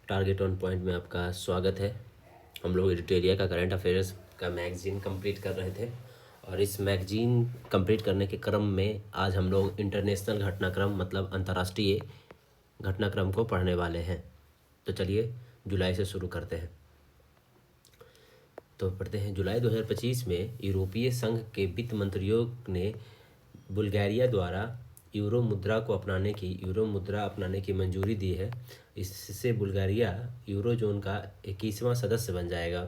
Target on point में आपका स्वागत है। हम लोग एडिटोरिया का करंट अफेयर्स का मैगज़ीन कंप्लीट कर रहे थे और इस मैगज़ीन कंप्लीट करने के क्रम में आज हम लोग इंटरनेशनल घटनाक्रम मतलब अंतर्राष्ट्रीय घटनाक्रम को पढ़ने वाले हैं। तो चलिए जुलाई से शुरू करते हैं। तो पढ़ते हैं। जुलाई 2025 में यूरोपीय संघ के वित्त मंत्रियों ने बुल्गारिया द्वारा यूरो मुद्रा अपनाने की मंजूरी दी है। इससे बुल्गारिया यूरो जोन का 21वां सदस्य बन जाएगा।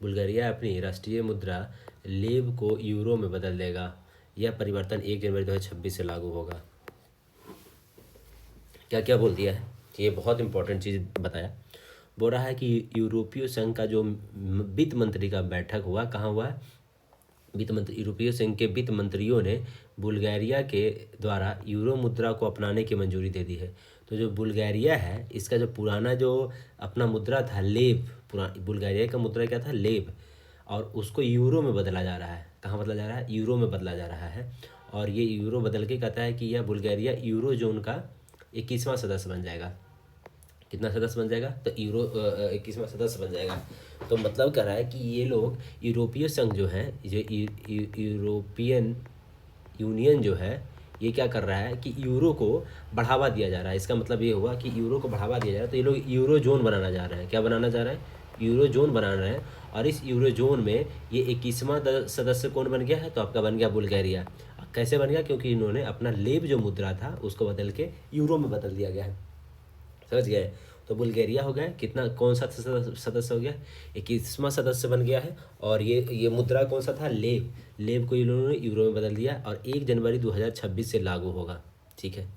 बुल्गारिया अपनी राष्ट्रीय मुद्रा लेव को यूरो में बदल देगा। यह परिवर्तन 1 जनवरी 2026 से लागू होगा। क्या क्या बोल दिया है, ये बहुत इंपॉर्टेंट चीज़ बताया। बोल रहा है कि यूरोपीय संघ का जो वित्त मंत्री का बैठक हुआ, कहाँ हुआ है? यूरोपीय संघ के वित्त मंत्रियों ने बुल्गारिया के द्वारा यूरो मुद्रा को अपनाने की मंजूरी दे दी है। तो जो बुल्गारिया है, इसका जो पुराना जो अपना मुद्रा था लेव, बुल्गारिया का मुद्रा क्या था? लेव, और उसको यूरो में बदला जा रहा है। कहाँ बदला जा रहा है? यूरो में बदला जा रहा है। और ये यूरो बदल के कहता है कि यह बुल्गारिया यूरो जोन का 21वां सदस्य बन जाएगा। कितना सदस्य बन जाएगा? तो यूरो 21वां सदस्य बन जाएगा। तो मतलब कह रहा है कि ये लोग यूरोपीय संघ जो है, जो यूरोपियन यूनियन जो है, ये क्या कर रहा है कि यूरो को बढ़ावा दिया जा रहा है। इसका मतलब ये हुआ कि यूरो को बढ़ावा दिया जा रहा है। तो ये लोग यूरो जोन बनाना जा रहे हैं। क्या बनाना जा रहे हैं? यूरो जोन बना रहे हैं। और इस यूरो जोन में ये 21वां सदस्य कौन बन गया है? तो आपका बन गया बुल्गारिया। कैसे बन गया? क्योंकि इन्होंने अपना लेव जो मुद्रा था उसको बदल के यूरो में बदल दिया गया है। समझ गए? तो बुल्गारिया हो गया कितना, कौन सा सदस्य हो गया? 21वां सदस्य बन गया है। और ये मुद्रा कौन सा था? लेव को इन्होंने यूरो में बदल दिया और 1 जनवरी 2026 से लागू होगा। ठीक है।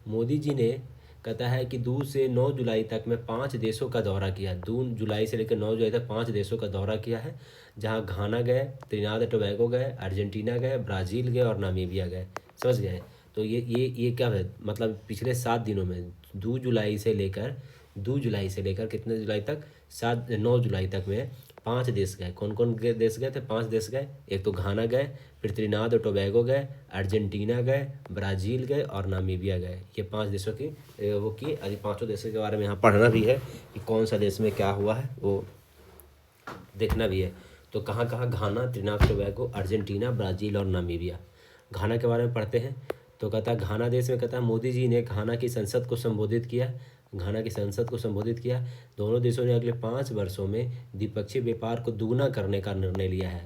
मोदी जी ने कहता है कि 2 से 9 जुलाई तक में 5 देशों का दौरा किया। 2 जुलाई से लेकर 9 जुलाई तक 5 देशों का दौरा किया है, जहाँ घाना गए, त्रिनाद टोबैगो गए, अर्जेंटीना गए, ब्राज़ील गए और नामीबिया गए। समझ गए? तो ये क्या है? मतलब पिछले 7 दिनों में 2 जुलाई से लेकर कितने जुलाई तक? 9 जुलाई तक में 5 देश गए। कौन कौन देश गए थे? 5 देश गए। एक तो घाना गए, फिर त्रिनाद और टोबैगो गए, अर्जेंटीना गए, ब्राज़ील गए और नामीबिया गए। ये 5 देशों की वो की। अभी 5 देशों के बारे में यहाँ पढ़ना भी है कि कौन सा देश में क्या हुआ है, वो देखना भी है। तो कहाँ कहाँ? घाना, त्रिनाद टोबैगो, अर्जेंटीना, ब्राज़ील और नामीबिया। घाना के बारे में पढ़ते हैं। तो कहता है घाना देश में, कहता है मोदी जी ने घाना की संसद को संबोधित किया। दोनों देशों ने अगले 5 वर्षों में द्विपक्षीय व्यापार को दुगना करने का निर्णय लिया है।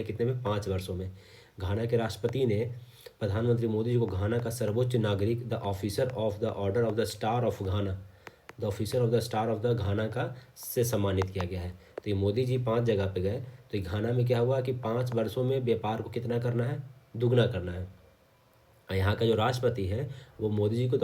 कितने में? 5 वर्षों में। घाना के राष्ट्रपति ने प्रधानमंत्री मोदी जी को घाना का सर्वोच्च नागरिक, the officer of the order of the star of घाना का से सम्मानित किया गया है। तो ये मोदी जी 5 जगह पे गए। तो ये घाना में क्या हुआ कि 5 वर्षों में व्यापार को कितना करना है? दुगना करना है। यहाँ का जो राष्ट्रपति है वो मोदी जी को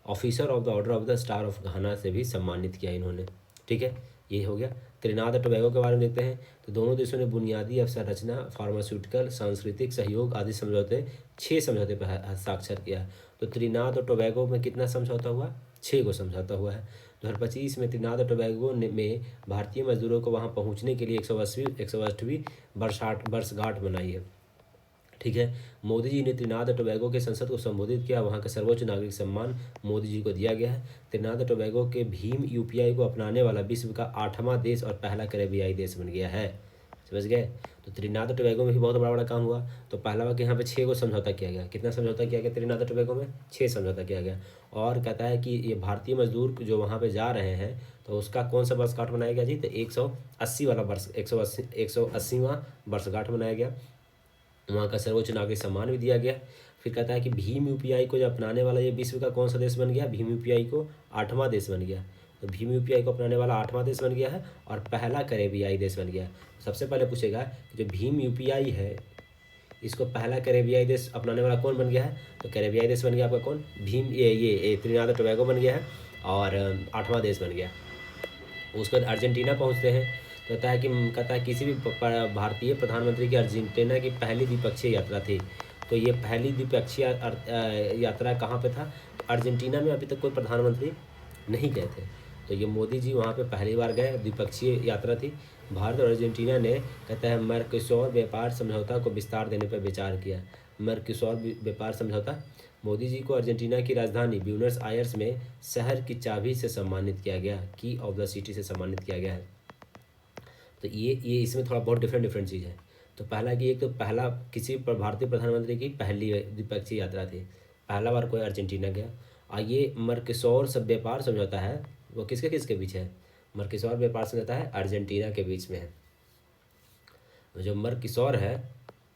officer of the order of the star of घाना से भी सम्मानित किया इन्होंने। ठीक है, ये हो गया। त्रिनाद और टोबैगो के बारे में देखते हैं। तो दोनों देशों ने बुनियादी अवसंरचना, फार्मास्यूटिकल, सांस्कृतिक सहयोग आदि 6 समझौते पर हस्ताक्षर किया। तो त्रिनाद और टोबैगो में कितना समझौता हुआ? 6 को समझौता हुआ है। 2025 में त्रिनाद और टोबैगो में भारतीय मजदूरों को वहाँ पहुँचने के लिए 108वीं वर्षगांठ मनाई है। ठीक है। मोदी जी ने त्रिनाद टोबैगो के संसद को संबोधित किया। वहाँ का सर्वोच्च नागरिक सम्मान मोदी जी को दिया गया है। त्रिनाद टोबैगो के भीम यूपीआई को अपनाने वाला विश्व का 8वां देश और पहला कैरेबियाई देश बन गया है। समझ गए? तो त्रिनाद टोबैगो में भी बहुत बड़ा काम हुआ। तो पहला वाक्य यहाँ पे 6 को समझौता किया गया। कितना समझौता किया गया? त्रिनाद टोबैगो में 6 समझौता किया गया। और कहता है कि ये भारतीय मजदूर जो वहाँ पे जा रहे हैं तो उसका कौन सा वर्षगांठ मनाया गया जी? तो 180 वाला 180वां वर्षगांठ मनाया गया। वहाँ का सर्वोच्च नागरिक सम्मान भी दिया गया। फिर कहता है कि भीम यूपीआई को जो अपनाने वाला ये विश्व का कौन सा देश बन गया? भीम यूपीआई को 8वां देश बन गया। तो भीम यूपीआई को अपनाने वाला 8वां देश बन गया है और पहला कैरेबियाई देश बन गया। सबसे पहले पूछेगा कि जो भीम यूपीआई है इसको पहला कैरेबियाई देश अपनाने वाला कौन बन गया है? तो कैरेबियाई देश बन गया आपका कौन? भीम ये त्रिनाद टोबैगो बन गया है और 8वां देश बन गया। उसके बाद अर्जेंटीना पहुँचते हैं। कहता है किसी भी भारतीय प्रधानमंत्री की अर्जेंटीना की पहली द्विपक्षीय यात्रा थी। तो ये पहली द्विपक्षीय यात्रा कहाँ पे था? अर्जेंटीना में अभी तक कोई प्रधानमंत्री नहीं गए थे। तो ये मोदी जी वहाँ पे पहली बार गए, द्विपक्षीय यात्रा थी। भारत और अर्जेंटीना ने कहता है मर्कोसुर व्यापार समझौता को विस्तार देने पर विचार किया। मर्कोसुर व्यापार समझौता मोदी जी को अर्जेंटीना की राजधानी ब्यूनस आयर्स में शहर की चाबी से सम्मानित किया गया, की ऑफ द सिटी से सम्मानित किया गया है। तो ये इसमें थोड़ा बहुत डिफरेंट डिफरेंट चीज़ है। तो पहला कि एक तो पहला किसी भारतीय प्रधानमंत्री की पहली द्विपक्षीय यात्रा थी, पहला बार कोई अर्जेंटीना गया। और ये मर्कोसुर सब व्यापार समझौता है, वो किसके किसके बीच है? मर्कोसुर व्यापार समझौता है अर्जेंटीना के बीच में है। जो मर्कोसुर है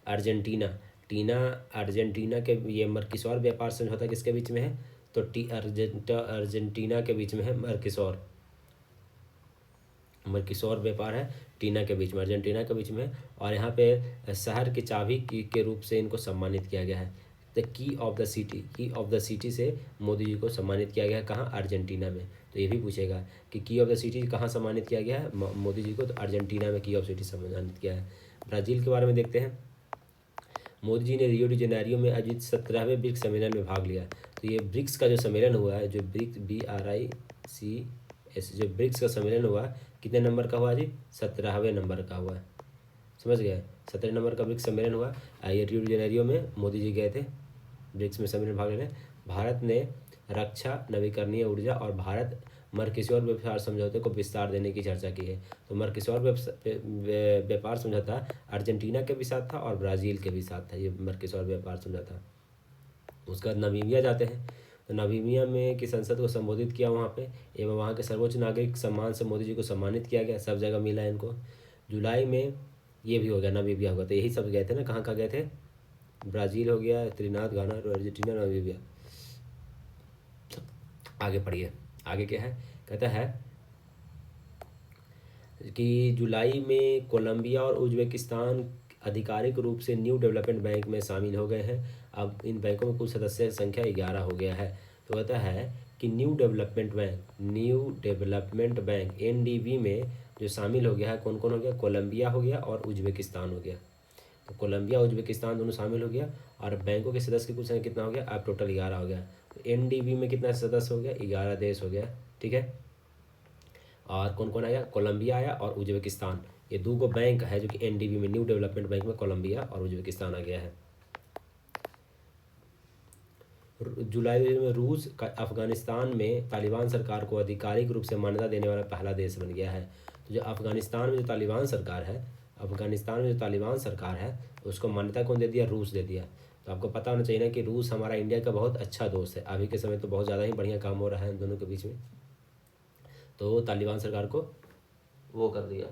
अर्जेंटीना, टीना अर्जेंटीना के, ये मर्कोसुर व्यापार समझौता किसके बीच में है? तो अर्जेंटीना के बीच में है मर्कोसुर। मर्कोसुर व्यापार है टीना के बीच में, अर्जेंटीना के बीच में। और यहाँ पे शहर की चाबी के रूप से इनको सम्मानित किया गया है। The key of the city, की ऑफ द सिटी से मोदी जी को सम्मानित किया गया है, कहाँ? अर्जेंटीना में। तो ये भी पूछेगा कि की ऑफ द सिटी कहाँ सम्मानित किया गया है मोदी जी को? तो अर्जेंटीना में की ऑफ सिटी सम्मानित किया है। ब्राज़ील के बारे में देखते हैं। मोदी जी ने रियो डी जेनेरियो में आयोजित 17वें ब्रिक्स सम्मेलन में भाग लिया। तो ये ब्रिक्स का जो सम्मेलन हुआ है, जो BRICS, जो ब्रिक्स का सम्मेलन हुआ कितने नंबर का हुआ जी? 17वें नंबर का हुआ। समझ गए? 17 नंबर का ब्रिक्स सम्मेलन हुआ। ये रियो डी जेनेरियो में मोदी जी गए थे ब्रिक्स में सम्मेलन भाग लेने। भारत ने रक्षा, नवीकरणीय ऊर्जा और भारत मर्कोसुर व्यापार समझौते को विस्तार देने की चर्चा की है। तो मर्कोसुर व्यापार समझौता अर्जेंटीना के भी साथ था और ब्राज़ील के भी साथ था, ये मर्कोसुर व्यापार समझौता। उसके बाद नामीबिया जाते हैं। तो नामीबिया में की संसद को संबोधित किया वहाँ पे, एवं वहाँ के सर्वोच्च नागरिक सम्मान से मोदी जी को सम्मानित किया गया। सब जगह मिला इनको। जुलाई में ये भी हो गया, नामीबिया होगा। तो यही सब गए थे ना, कहाँ कहाँ गए थे? ब्राज़ील हो गया, त्रिनाद, घाना, अर्जेंटीना, नामीबिया। आगे पढ़िए, आगे क्या है? कहता है कि जुलाई में कोलंबिया और उज्बेकिस्तान आधिकारिक रूप से न्यू डेवलपमेंट बैंक में शामिल हो गए हैं। अब इन बैंकों में कुल सदस्य संख्या 11 हो गया है। तो कहता है कि न्यू डेवलपमेंट बैंक NDB में जो शामिल हो गया है, कौन कौन हो गया? कोलंबिया हो गया और उज्बेकिस्तान हो गया। तो कोलंबिया उज्बेकिस्तान दोनों शामिल हो गया। और बैंकों के सदस्य की कुल संख्या कितना हो गया? अब टोटल 11 हो गया। तो NDB में कितना सदस्य हो गया? 11 देश हो गया। ठीक है। और कौन कौन आया? कोलंबिया आया और उज्बेकिस्तान। ये दो गो बैंक है जो कि NDB में, न्यू डेवलपमेंट बैंक में कोलंबिया और उज्बेकिस्तान आ गया है। जुलाई में रूस का अफगानिस्तान में तालिबान सरकार को आधिकारिक रूप से मान्यता देने वाला पहला देश बन गया है। तो जो अफगानिस्तान में जो तालिबान सरकार है, उसको मान्यता कौन दे दिया? रूस दे दिया। तो आपको पता होना चाहिए ना कि रूस हमारा इंडिया का बहुत अच्छा दोस्त है। अभी के समय तो बहुत ज़्यादा ही बढ़िया काम हो रहा है इन दोनों के बीच में। तो तालिबान सरकार को वो कर दिया।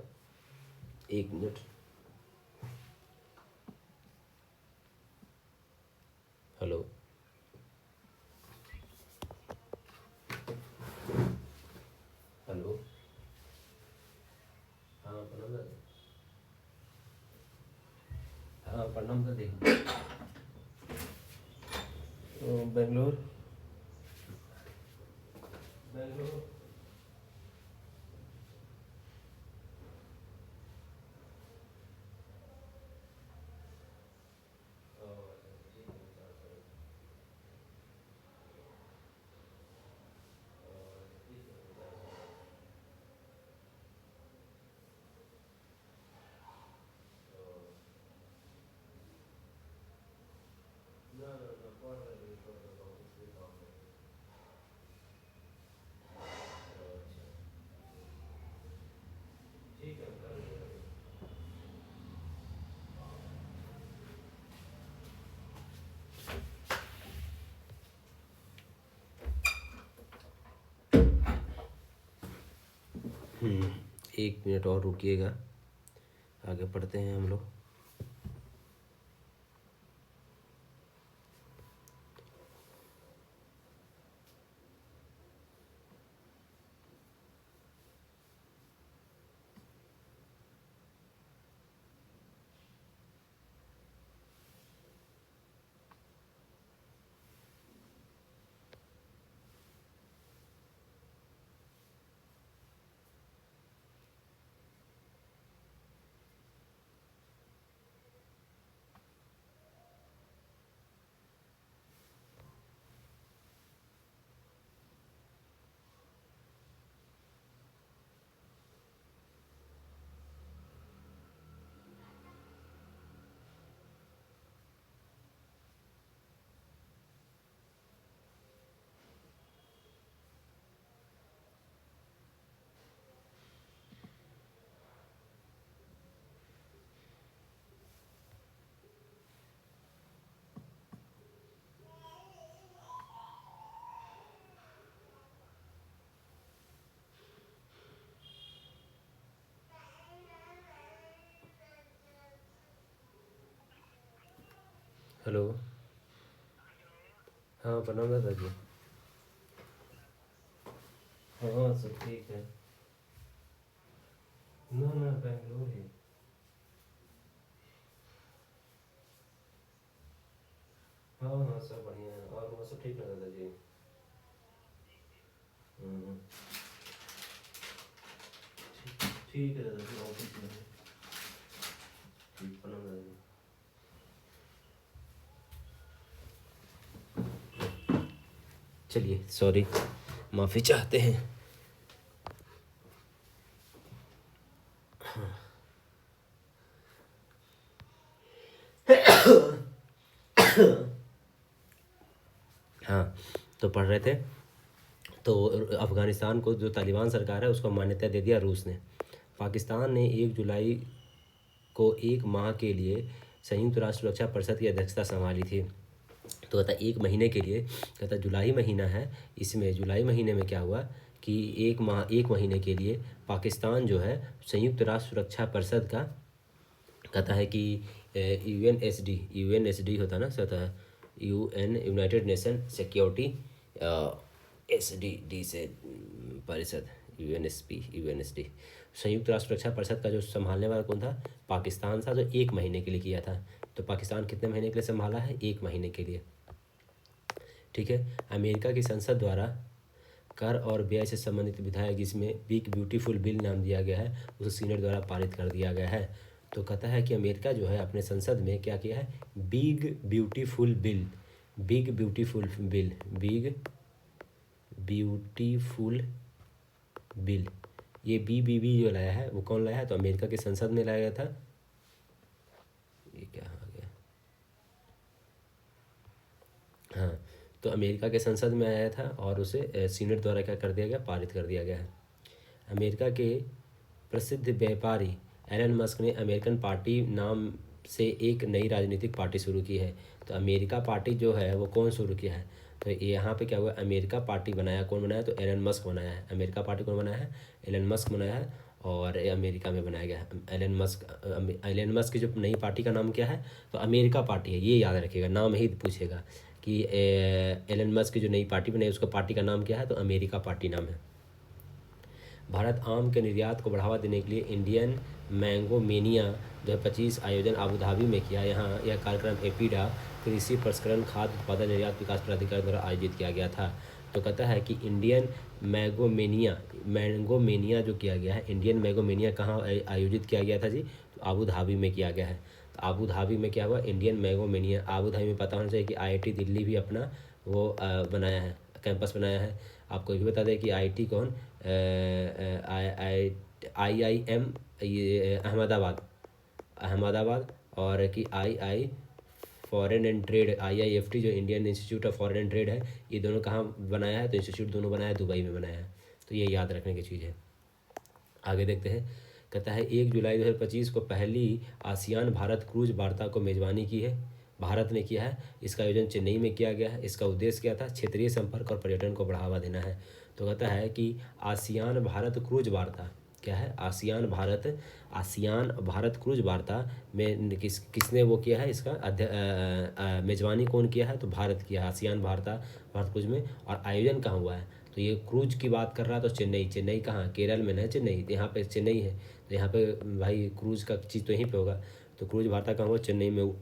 एक मिनट, हेलो, हेलो, हाँ प्रणाम दादा। हाँ प्रणाम दादी। बेंगलोर, बेंगलोर। एक मिनट और रुकिएगा, आगे पढ़ते हैं हम लोग। हेलो। हाँ प्रणाम दादाजी। हाँ सब ठीक है। ना ना बेंगलोर ही। हाँ हाँ सब बढ़िया है, और वो सब ठीक है दादाजी। हम्म, ठीक है दादाजी, ऑफिस में है। ठीक, प्रणाम दादाजी। चलिए सॉरी, माफ़ी चाहते हैं। हाँ, तो पढ़ रहे थे। तो अफ़गानिस्तान को जो तालिबान सरकार है उसको मान्यता दे दिया रूस ने। पाकिस्तान ने 1 जुलाई को 1 माह के लिए संयुक्त राष्ट्र सुरक्षा परिषद की अध्यक्षता संभाली थी। तो कहता 1 महीने के लिए, कहता जुलाई महीना है, इसमें जुलाई महीने में क्या हुआ कि 1 महीने के लिए पाकिस्तान जो है संयुक्त राष्ट्र सुरक्षा परिषद का, कहता है कि यूएनएसडी होता है ना, कहता है यूनाइटेड नेशन सिक्योरिटी, एसडी से परिषद, यूएनएसडी संयुक्त राष्ट्र सुरक्षा परिषद का जो संभालने वाला कौन था, पाकिस्तान था, जो 1 महीने के लिए किया था। तो पाकिस्तान कितने महीने के लिए संभाला है, 1 महीने के लिए। ठीक है। अमेरिका की संसद द्वारा कर और व्यय से संबंधित विधायक, जिसमें बिग ब्यूटीफुल बिल नाम दिया गया है, उसे सीनेट द्वारा पारित कर दिया गया है। तो कहता है कि अमेरिका जो है अपने संसद में क्या किया है, big beautiful bill, big beautiful bill, big beautiful bill, ये BBB जो लाया है वो कौन लाया है, तो अमेरिका की संसद में लाया गया था। ये क्या आ गया, हाँ, तो अमेरिका के संसद में आया था और उसे सीनेट द्वारा क्या कर दिया गया, पारित कर दिया गया है। अमेरिका के प्रसिद्ध व्यापारी एलन मस्क ने अमेरिकन पार्टी नाम से एक नई राजनीतिक पार्टी शुरू की है। तो अमेरिका पार्टी जो है वो कौन शुरू किया है, तो यहाँ पे क्या हुआ, अमेरिका पार्टी बनाया, कौन बनाया, तो एलन मस्क बनाया है। अमेरिका पार्टी कौन बनाया है, एलन मस्क बनाया है, और ये अमेरिका में बनाया गया है। एलन मस्क की जो नई पार्टी का नाम क्या है, तो अमेरिका पार्टी है, ये याद रखिएगा, नाम ही पूछेगा कि एलन मस्क की जो नई पार्टी बनाई उसका पार्टी का नाम क्या है, तो अमेरिका पार्टी नाम है। भारत आम के निर्यात को बढ़ावा देने के लिए इंडियन मैंगो मेनिया 2025 आयोजन अबू धाबी में किया। यहाँ यह कार्यक्रम एपीडा कृषि प्रसंस्करण खाद्य उत्पादन निर्यात विकास प्राधिकरण द्वारा आयोजित किया गया था। तो कहता है कि इंडियन मैंगो मेनिया जो किया गया है, इंडियन मैंगो मेनिया कहाँ आयोजित किया गया था जी, तो अबू धाबी में किया गया है। तो अबू धाबी में क्या हुआ, Indian mango mania. Abu Dhabi में पता होना चाहिए कि IIT दिल्ली भी अपना वो बनाया है, कैंपस बनाया है। आपको ये भी बता दें कि IIT कौन, IIM ये अहमदाबाद, अहमदाबाद, और कि II foreign and trade, IIFT जो Indian institute of foreign and trade है, ये दोनों कहाँ बनाया है, तो इंस्टीट्यूट दोनों बनाया है, दुबई में बनाया है। तो ये याद रखने की चीज़ है। आगे देखते हैं। कहता है 1 जुलाई 2025 को पहली आसियान भारत क्रूज वार्ता को मेज़बानी की है, भारत ने किया है। इसका आयोजन चेन्नई में किया गया है। इसका उद्देश्य क्या था, क्षेत्रीय संपर्क और पर्यटन को बढ़ावा देना है। तो कहता है कि आसियान भारत क्रूज वार्ता क्या है, आसियान भारत क्रूज वार्ता में किसने वो किया है, इसका मेज़बानी कौन किया है, तो भारत किया है, भारत क्रूज में। और आयोजन कहाँ हुआ है, तो ये क्रूज की बात कर रहा है, तो चेन्नई कहाँ, केरल में ना, चेन्नई, तो यहाँ पे चेन्नई है, तो यहाँ पे भाई क्रूज का चीज़ तो यहीं पे होगा। तो क्रूज वार्ता कहाँ हुआ, चेन्नई में।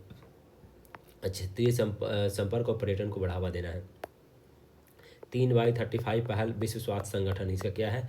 क्षेत्रीय संपर्क और पर्यटन को बढ़ावा देना है। 3x35 पहल विश्व स्वास्थ्य संगठन, इसका क्या है,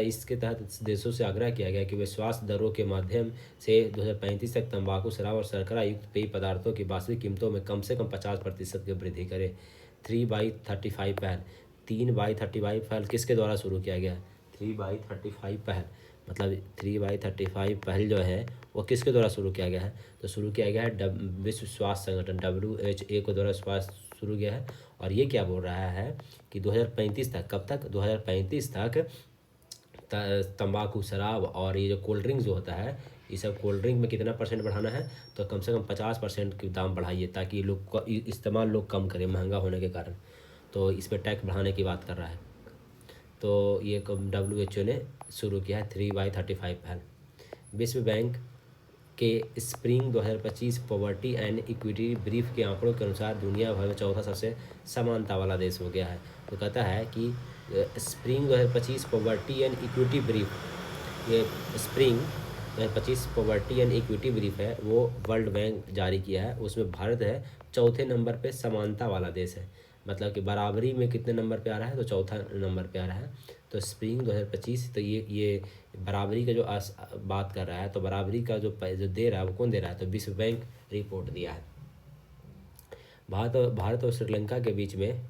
इसके तहत देशों से आग्रह किया गया कि वे स्वास्थ्य दरों के माध्यम से 2035 तक तंबाकू, शराब और शर्करा युक्त पेय पदार्थों की वास्तविक कीमतों में कम से कम 50% की वृद्धि करें। 3x35 पहल, 3x35 पहल किसके द्वारा शुरू किया गया, 3x35 पहल, मतलब 3x35 पहल जो है वो किसके द्वारा शुरू किया गया है, तो शुरू किया गया है विश्व स्वास्थ्य संगठन WHO के द्वारा स्वास्थ्य शुरू किया है। और ये क्या बोल रहा है कि 2035 तक, कब तक, 2035 तक तंबाकू, शराब और ये जो कोल्ड ड्रिंक जो होता है, ये सब कोल्ड ड्रिंक में कितना % बढ़ाना है, तो कम से कम 50% की दाम बढ़ाइए, ताकि लोग इस्तेमाल लोग कम करें महंगा होने के कारण। तो इस पर टैक्स बढ़ाने की बात कर रहा है। तो ये WHO ने शुरू किया है 3x35 पहल। विश्व बैंक के spring 2025 poverty and equity brief के आंकड़ों के अनुसार दुनिया भर में चौथा सबसे समानता वाला देश हो गया है। तो कहता है कि spring 2025 poverty and equity brief, ये spring 2025 poverty and equity brief है, वो वर्ल्ड बैंक जारी किया है। उसमें भारत है चौथे नंबर पे समानता वाला देश है, मतलब कि बराबरी में कितने नंबर पे आ रहा है, तो चौथा नंबर पे आ रहा है। तो स्प्रिंग 2025, तो ये बराबरी का जो बात कर रहा है, तो बराबरी का जो दे रहा है वो कौन दे रहा है, तो विश्व बैंक रिपोर्ट दिया है। भारत और श्रीलंका के बीच में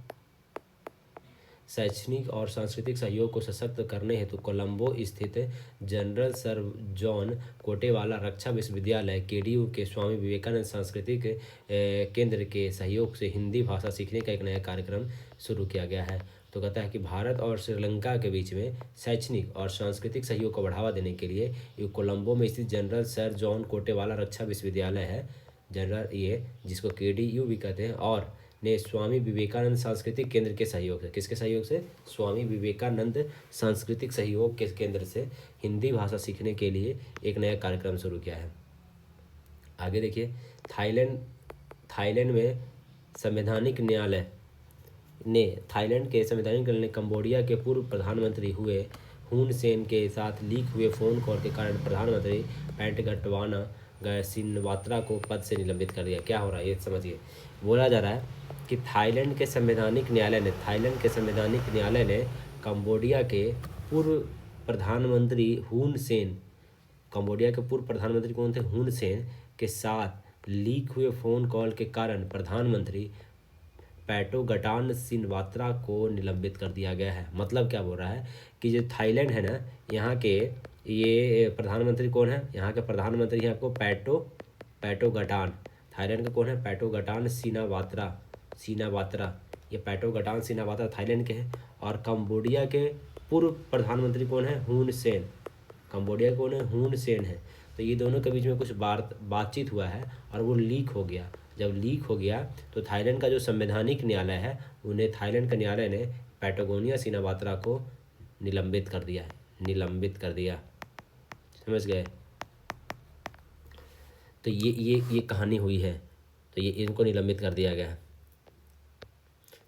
शैक्षणिक और सांस्कृतिक सहयोग को सशक्त करने हेतु कोलंबो स्थित जनरल सर जॉन कोटेवाला रक्षा विश्वविद्यालय केडीयू के स्वामी विवेकानंद सांस्कृतिक केंद्र के सहयोग से हिंदी भाषा सीखने का एक नया कार्यक्रम शुरू किया गया है। तो कहता है कि भारत और श्रीलंका के बीच में शैक्षणिक और सांस्कृतिक सहयोग को बढ़ावा देने के लिए ये कोलंबो में स्थित जनरल सर जॉन कोटेवाला रक्षा विश्वविद्यालय है, जनरल ये जिसको केडीयू भी कहते हैं, और ने स्वामी विवेकानंद सांस्कृतिक केंद्र के सहयोग से, किसके सहयोग से, स्वामी विवेकानंद सांस्कृतिक सहयोग के केंद्र से हिंदी भाषा सीखने के लिए एक नया कार्यक्रम शुरू किया है। आगे देखिए, थाईलैंड में संवैधानिक न्यायालय ने कंबोडिया के पूर्व प्रधानमंत्री हुए हुन सेन के साथ लीक हुए फ़ोन कॉल के कारण प्रधानमंत्री पैंटगटवाना सिनवात्रा को पद से निलंबित कर दिया। क्या हो रहा है ये समझिए। बोला जा रहा है कि थाईलैंड के संवैधानिक न्यायालय ने कंबोडिया के पूर्व प्रधानमंत्री हुन सेन, कंबोडिया के पूर्व प्रधानमंत्री कौन थे, हुन सेन के साथ लीक हुए फ़ोन कॉल के कारण प्रधानमंत्री पैटोगटान सिनवात्रा को निलंबित कर दिया गया है। मतलब क्या बोल रहा है कि जो थाईलैंड है ना, यहाँ के ये प्रधानमंत्री कौन है, यहाँ के प्रधानमंत्री हैं आपको पैटोगटान, थाईलैंड का कौन है, पैटोगटान सिनावात्रा, ये पैटोगटान सिनावात्रा थाईलैंड के हैं। और कंबोडिया के पूर्व प्रधानमंत्री कौन है, हुन सेन, कंबोडिया कौन है, हुन सेन है। तो ये दोनों के बीच में कुछ बातचीत हुआ है और वो लीक हो गया। जब लीक हो गया तो थाईलैंड का जो संवैधानिक न्यायालय है, उन्हें थाईलैंड का न्यायालय ने पैटागोनिया सिनावात्रा को निलंबित कर दिया। समझ गए। तो ये कहानी हुई है, तो ये इनको निलंबित कर दिया गया।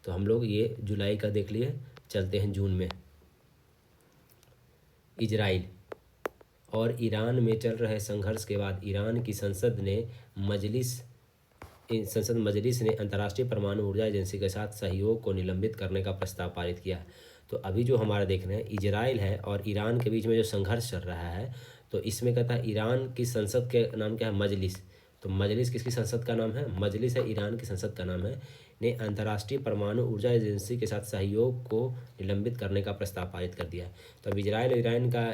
तो हम लोग ये जुलाई का देख लिए, चलते हैं जून में। इजराइल और ईरान में चल रहे संघर्ष के बाद ईरान की संसद मजलिस ने अंतर्राष्ट्रीय परमाणु ऊर्जा एजेंसी के साथ सहयोग को निलंबित करने का प्रस्ताव पारित किया। तो अभी जो हमारा देख रहे हैं इजराइल है और ईरान के बीच में जो संघर्ष चल रहा है, तो इसमें कहता है ईरान की संसद के नाम क्या है, मजलिस। तो मजलिस किसकी संसद का नाम है, मजलिस है ईरान की संसद का नाम है, ने अंतर्राष्ट्रीय परमाणु ऊर्जा एजेंसी के साथ सहयोग को निलंबित करने का प्रस्ताव पारित कर दिया है। तो अब इजराइल और ईरान का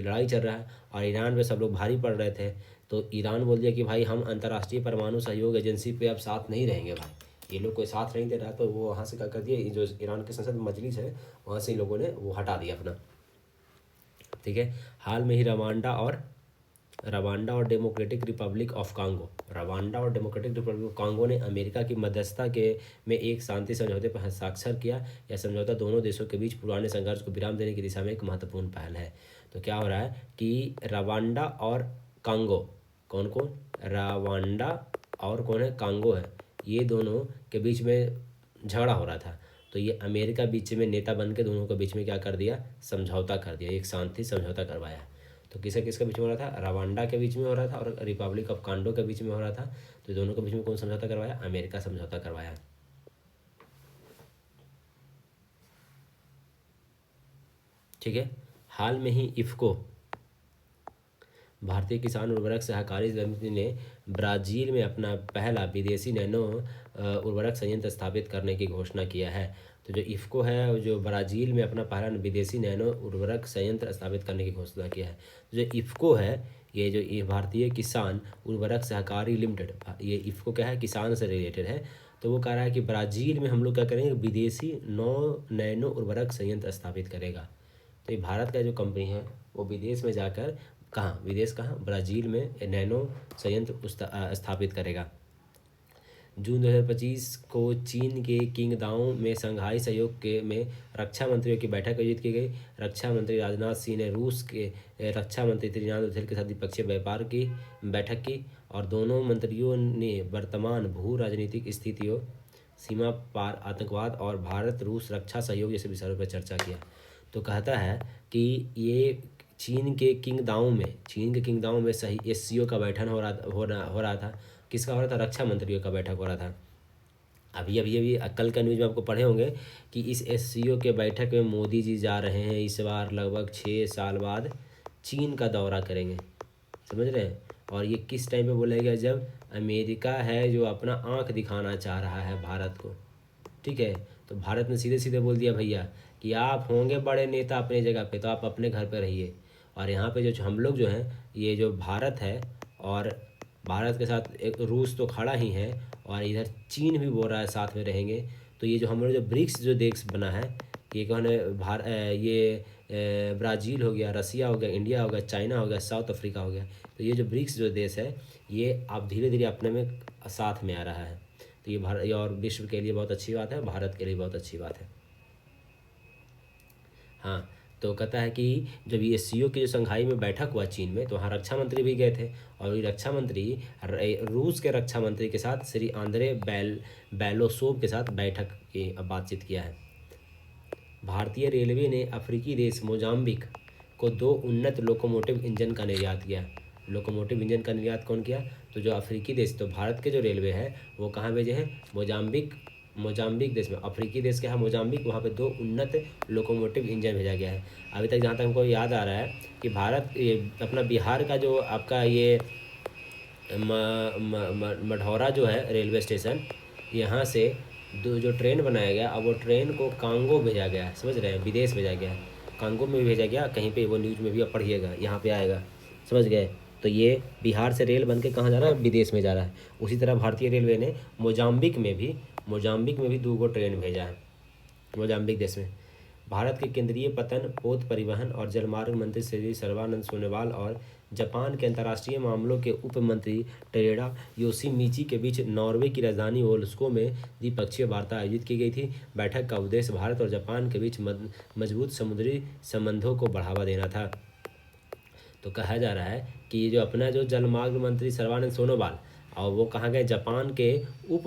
लड़ाई चल रहा है और ईरान पे सब लोग भारी पड़ रहे थे। तो ईरान बोल दिया कि भाई हम अंतर्राष्ट्रीय परमाणु सहयोग एजेंसी पे अब साथ नहीं रहेंगे भाई, ये लोग कोई साथ नहीं दे रहा। तो वो वहाँ से क्या कर दिया, जो ईरान की संसद मजलिस है वहाँ से इन लोगों ने वो हटा दिया अपना। ठीक है। हाल में ही रवांडा और डेमोक्रेटिक रिपब्लिक ऑफ कांगो ने अमेरिका की मध्यस्थता में एक शांति समझौते पर हस्ताक्षर किया। यह समझौता दोनों देशों के बीच पुराने संघर्ष को विराम देने की दिशा में एक महत्वपूर्ण पहल है। तो क्या हो रहा है कि रवांडा और कांगो, रवांडा और कौन है, कांगो है, ये दोनों के बीच में झगड़ा हो रहा था। तो ये अमेरिका बीच में नेता बन के दोनों के बीच में क्या कर दिया, समझौता कर दिया, एक शांति समझौता करवाया। तो किसके बीच में हो रहा था, रवांडा के बीच में हो रहा था और रिपब्लिक ऑफ कांगो के बीच में हो रहा था। तो दोनों के बीच में कौन समझौता करवाया, अमेरिका समझौता करवाया। ठीक है। हाल में ही इफ्को, भारतीय किसान उर्वरक सहकारी समिति ने ब्राज़ील में अपना पहला विदेशी नैनो उर्वरक संयंत्र स्थापित करने की घोषणा किया है। तो जो इफ्को है, जो ब्राज़ील में अपना पहला विदेशी नैनो उर्वरक संयंत्र स्थापित करने की घोषणा किया है। तो जो इफ्को है, ये भारतीय किसान उर्वरक सहकारी लिमिटेड, ये इफ्को क्या है, किसान से रिलेटेड है। तो वो कह रहा है कि ब्राज़ील में हम लोग क्या करेंगे, विदेशी नैनो उर्वरक संयंत्र स्थापित करेगा। तो ये भारत का जो कंपनी है वो विदेश में जाकर ब्राज़ील में नैनो संयंत्र स्थापित करेगा। जून 2025 को चीन के किंगदाओ में शंघाई सहयोग के में रक्षा मंत्रियों की बैठक आयोजित की गई। रक्षा मंत्री राजनाथ सिंह ने रूस के रक्षा मंत्री त्रिनाद उथेल के साथ द्विपक्षीय व्यापार की बैठक की और दोनों मंत्रियों ने वर्तमान भू राजनीतिक स्थितियों, सीमा पार आतंकवाद और भारत रूस रक्षा सहयोग जैसे विषयों पर चर्चा किया। तो कहता है कि ये चीन के किंगदाओ में सही एससीओ का बैठन हो रहा था। किसका हो रहा था? रक्षा मंत्रियों का बैठक हो रहा था। अभी कल का न्यूज़ में आपको पढ़े होंगे कि इस एससीओ के बैठक में मोदी जी जा रहे हैं। इस बार लगभग 6 साल बाद चीन का दौरा करेंगे, समझ रहे हैं। और ये किस टाइम पे बोला गया? जब अमेरिका है जो अपना आँख दिखाना चाह रहा है भारत को, ठीक है। तो भारत ने सीधे सीधे बोल दिया भैया कि आप होंगे बड़े नेता अपनी जगह पे, तो आप अपने घर पे रहिए। और यहाँ पे जो हम लोग जो हैं, ये जो भारत है और भारत के साथ एक रूस तो खड़ा ही है और इधर चीन भी बोल रहा है साथ में रहेंगे। तो ये जो हम लोग जो ब्रिक्स जो देश बना है, ये कौन है? ये ब्राज़ील हो गया, रसिया हो गया, इंडिया हो गया, चाइना हो गया, साउथ अफ्रीका हो गया। तो ये जो ब्रिक्स जो देश है, ये अब धीरे धीरे अपने में साथ में आ रहा है। तो ये भारत और विश्व के लिए बहुत अच्छी बात है, भारत के लिए बहुत अच्छी बात है। हाँ, तो कहता है कि जब ये सीओ की जो शंघाई में बैठक हुआ चीन में, तो वहाँ रक्षा मंत्री भी गए थे और ये रक्षा मंत्री रूस के रक्षा मंत्री के साथ श्री आंद्रे बेलोसोव के साथ बैठक की बातचीत किया है। भारतीय रेलवे ने अफ्रीकी देश मोजाम्बिक को 2 उन्नत लोकोमोटिव इंजन का निर्यात किया। लोकोमोटिव इंजन का निर्यात कौन किया? तो जो अफ्रीकी देश, तो भारत के जो रेलवे है वो कहाँ भेजे हैं? मोजाम्बिक देश में। अफ्रीकी देश क्या है? मोजाम्बिक। वहाँ पे 2 उन्नत लोकोमोटिव इंजन भेजा गया है। अभी तक जहाँ तक हमको याद आ रहा है कि भारत ये अपना बिहार का जो आपका ये मढ़ौरा जो है रेलवे स्टेशन, यहाँ से जो ट्रेन बनाया गया, अब वो ट्रेन को कांगो भेजा गया है, समझ रहे हैं, विदेश भेजा गया है। कांगो में भी भेजा गया, कहीं पे वो न्यूज़ में भी आप पढ़िएगा, यहाँ पे आएगा, समझ गए। तो ये बिहार से रेल बन के कहाँ जा रहा है? विदेश में जा रहा है। उसी तरह भारतीय रेलवे ने मोजाम्बिक में भी 2 गो ट्रेन भेजा है, मोजाम्बिक देश में। भारत के केंद्रीय पतन, पोत परिवहन और जलमार्ग मंत्री श्री सर्बानंद सोनोवाल और जापान के अंतर्राष्ट्रीय मामलों के उप मंत्री टेरेडा योशिमिची के बीच नॉर्वे की राजधानी ओस्लो में द्विपक्षीय वार्ता आयोजित की गई थी। बैठक का उद्देश्य भारत और जापान के बीच मजबूत समुद्री संबंधों को बढ़ावा देना था। तो कहा जा रहा है कि जो अपना जो जलमार्ग मंत्री सर्बानंद सोनोवाल और वो कहाँ गए? जापान के उप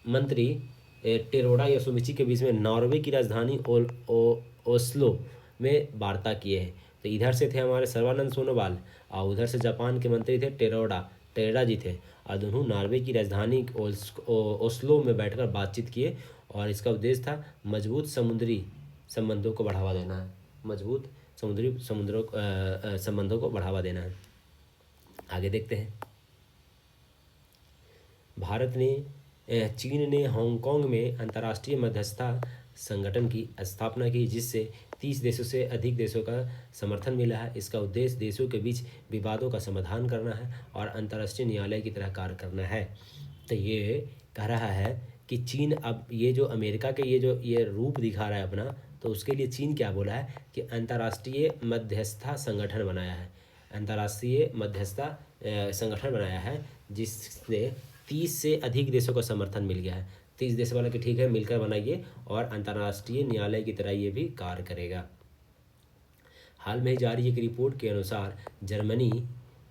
मंत्री टेरोडा योशिमिची के बीच में नॉर्वे की राजधानी ओस्लो में वार्ता किए हैं। तो इधर से थे हमारे सर्बानंद सोनोवाल और उधर से जापान के मंत्री थे टेरोडा जी थे, और दोनों नॉर्वे की राजधानी ओस्लो में बैठकर बातचीत किए और इसका उद्देश्य था मजबूत समुद्री संबंधों को बढ़ावा देना है। मजबूत संबंधों को बढ़ावा देना है। आगे देखते हैं। चीन ने हांगकांग में अंतर्राष्ट्रीय मध्यस्थता संगठन की स्थापना की, जिससे 30 देशों से अधिक देशों का समर्थन मिला है। इसका उद्देश्य देशों के बीच विवादों का समाधान करना है और अंतर्राष्ट्रीय न्यायालय की तरह कार्य करना है। तो ये कह रहा है कि चीन अब ये जो अमेरिका के ये रूप दिखा रहा है अपना, तो उसके लिए चीन क्या बोला है कि अंतर्राष्ट्रीय मध्यस्थता संगठन बनाया है। अंतर्राष्ट्रीय मध्यस्थता संगठन बनाया है जिसने 30 से अधिक देशों का समर्थन मिल गया है। 30 देश वाला कि ठीक है मिलकर बनाइए और अंतर्राष्ट्रीय न्यायालय की तरह ये भी कार्य करेगा। हाल में जारी एक रिपोर्ट के अनुसार जर्मनी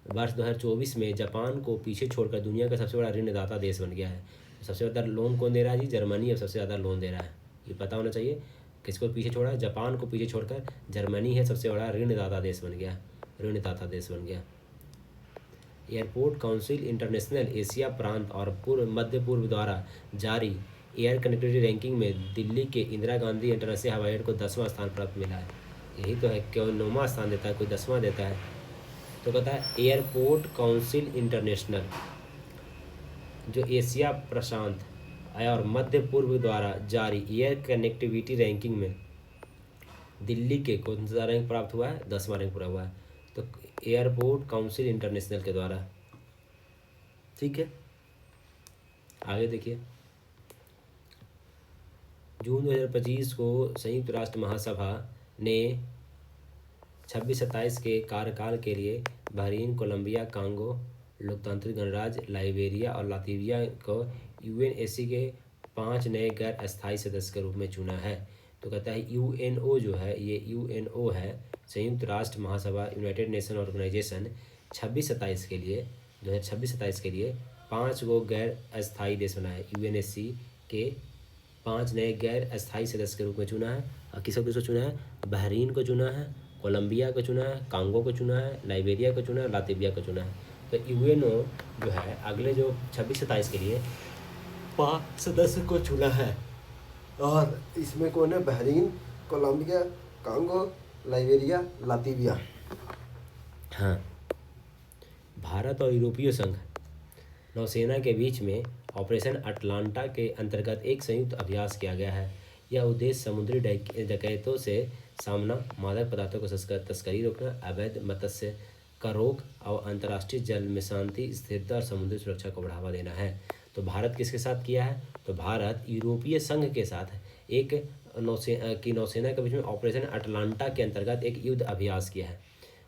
वर्ष 2024 में जापान को पीछे छोड़कर दुनिया का सबसे बड़ा ऋणदाता देश बन गया है। सबसे ज़्यादा लोन कौन दे रहा है जी? जर्मनी अब सबसे ज़्यादा लोन दे रहा है, ये पता होना चाहिए। किसको पीछे छोड़ा है? जापान को पीछे छोड़कर जर्मनी है सबसे बड़ा ऋणदाता देश बन गया। एयरपोर्ट काउंसिल इंटरनेशनल एशिया प्रांत और मध्य पूर्व द्वारा जारी एयर कनेक्टिविटी रैंकिंग में दिल्ली के इंदिरा गांधी अंतर्राष्ट्रीय हवाई अड्डे को 10वां स्थान प्राप्त मिला है। यही तो है, क्यों 9वां स्थान देता है, कोई 10वां देता है। तो कहता है एयरपोर्ट काउंसिल इंटरनेशनल जो एशिया प्रशांत और मध्य पूर्व द्वारा जारी एयर कनेक्टिविटी रैंकिंग में दिल्ली के कौन सा रैंक प्राप्त हुआ है? 10वां रैंक पूरा हुआ है। तो एयरपोर्ट काउंसिल इंटरनेशनल के द्वारा, ठीक है। आगे देखिए। जून 2025 को संयुक्त राष्ट्र महासभा ने 26-27 के कार्यकाल के लिए बहरीन, कोलंबिया, कांगो, लोकतांत्रिक गणराज्य लाइबेरिया और लातविया को यूएनएससी के 5 नए गैर अस्थायी सदस्य के रूप में चुना है। तो कहता है यूएनओ जो है, ये यूएनओ है, संयुक्त राष्ट्र महासभा, यूनाइटेड नेशन ऑर्गेनाइजेशन 26-27 के लिए 2026-27 के लिए 5 गो गैर अस्थायी देश बना है। यूएनएससी के 5 नए गैर अस्थायी सदस्य के रूप में चुना है। और किस देश को चुना है? बहरीन को चुना है, कोलंबिया को चुना है, कांगो को चुना है, लाइबेरिया को चुना है, लातविया को चुना है। तो यूएनओ जो है अगले जो 26-27 के लिए 5 सदस्य को चुना है। और इसमें कौन है? Bahrain, Colombia, Congo, Liberia, Latvia. हाँ, भारत और यूरोपीय संघ नौसेना के बीच में ऑपरेशन अटलांटा के अंतर्गत एक संयुक्त अभ्यास किया गया है। यह उद्देश्य समुद्री डकैतों से सामना, मादक पदार्थों को तस्करी रोकना, अवैध मत्स्य का रोक और अंतर्राष्ट्रीय जल में शांति, स्थिरता और समुद्री सुरक्षा को बढ़ावा देना है। तो भारत किसके साथ किया है? तो भारत यूरोपीय संघ के साथ एक नौसेना के बीच में ऑपरेशन अटलांटा के अंतर्गत एक युद्ध अभ्यास किया है।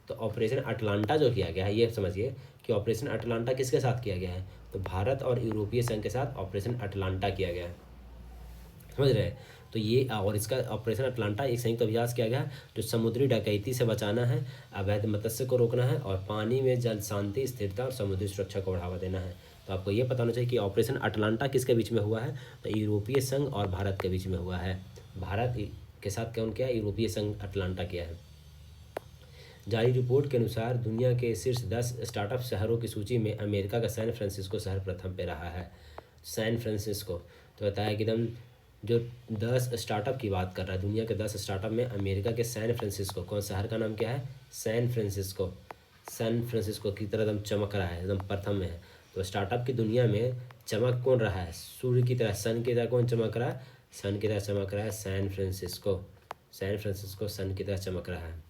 तो ऑपरेशन अटलांटा जो किया गया है, ये समझिए कि ऑपरेशन अटलांटा किसके साथ किया गया है? तो भारत और यूरोपीय संघ के साथ ऑपरेशन अटलांटा किया गया है, समझ रहे हैं? तो ये और इसका ऑपरेशन अटलांटा एक संयुक्त अभ्यास किया गया जो समुद्री डकैती से बचाना है, अवैध मत्स्य को रोकना है और पानी में जल शांति, स्थिरता और समुद्री सुरक्षा को बढ़ावा देना है। तो आपको ये पता होना चाहिए कि ऑपरेशन अटलांटा किसके बीच में हुआ है? तो यूरोपीय संघ और भारत के बीच में हुआ है। भारत के साथ कौन किया? यूरोपीय संघ अटलांटा किया है। जारी रिपोर्ट के अनुसार दुनिया के शीर्ष 10 स्टार्टअप शहरों की सूची में अमेरिका का सैन फ्रांसिस्को शहर प्रथम पे रहा है। सैन फ्रांसिस्को तो बताया कि एकदम जो 10 स्टार्टअप की बात कर रहा है, दुनिया के 10 स्टार्टअप में अमेरिका के सैन फ्रांसिस्को, कौन शहर का नाम क्या है? San Francisco. सैन फ्रांसिस्को की तरह एकदम चमक रहा है, एकदम प्रथम में है। तो स्टार्टअप की दुनिया में चमक कौन रहा है? सूर्य की तरह, सन की तरह कौन चमक रहा है? सन की तरह चमक रहा है सैन फ्रांसिस्को। सैन फ्रांसिस्को सन की तरह चमक रहा है।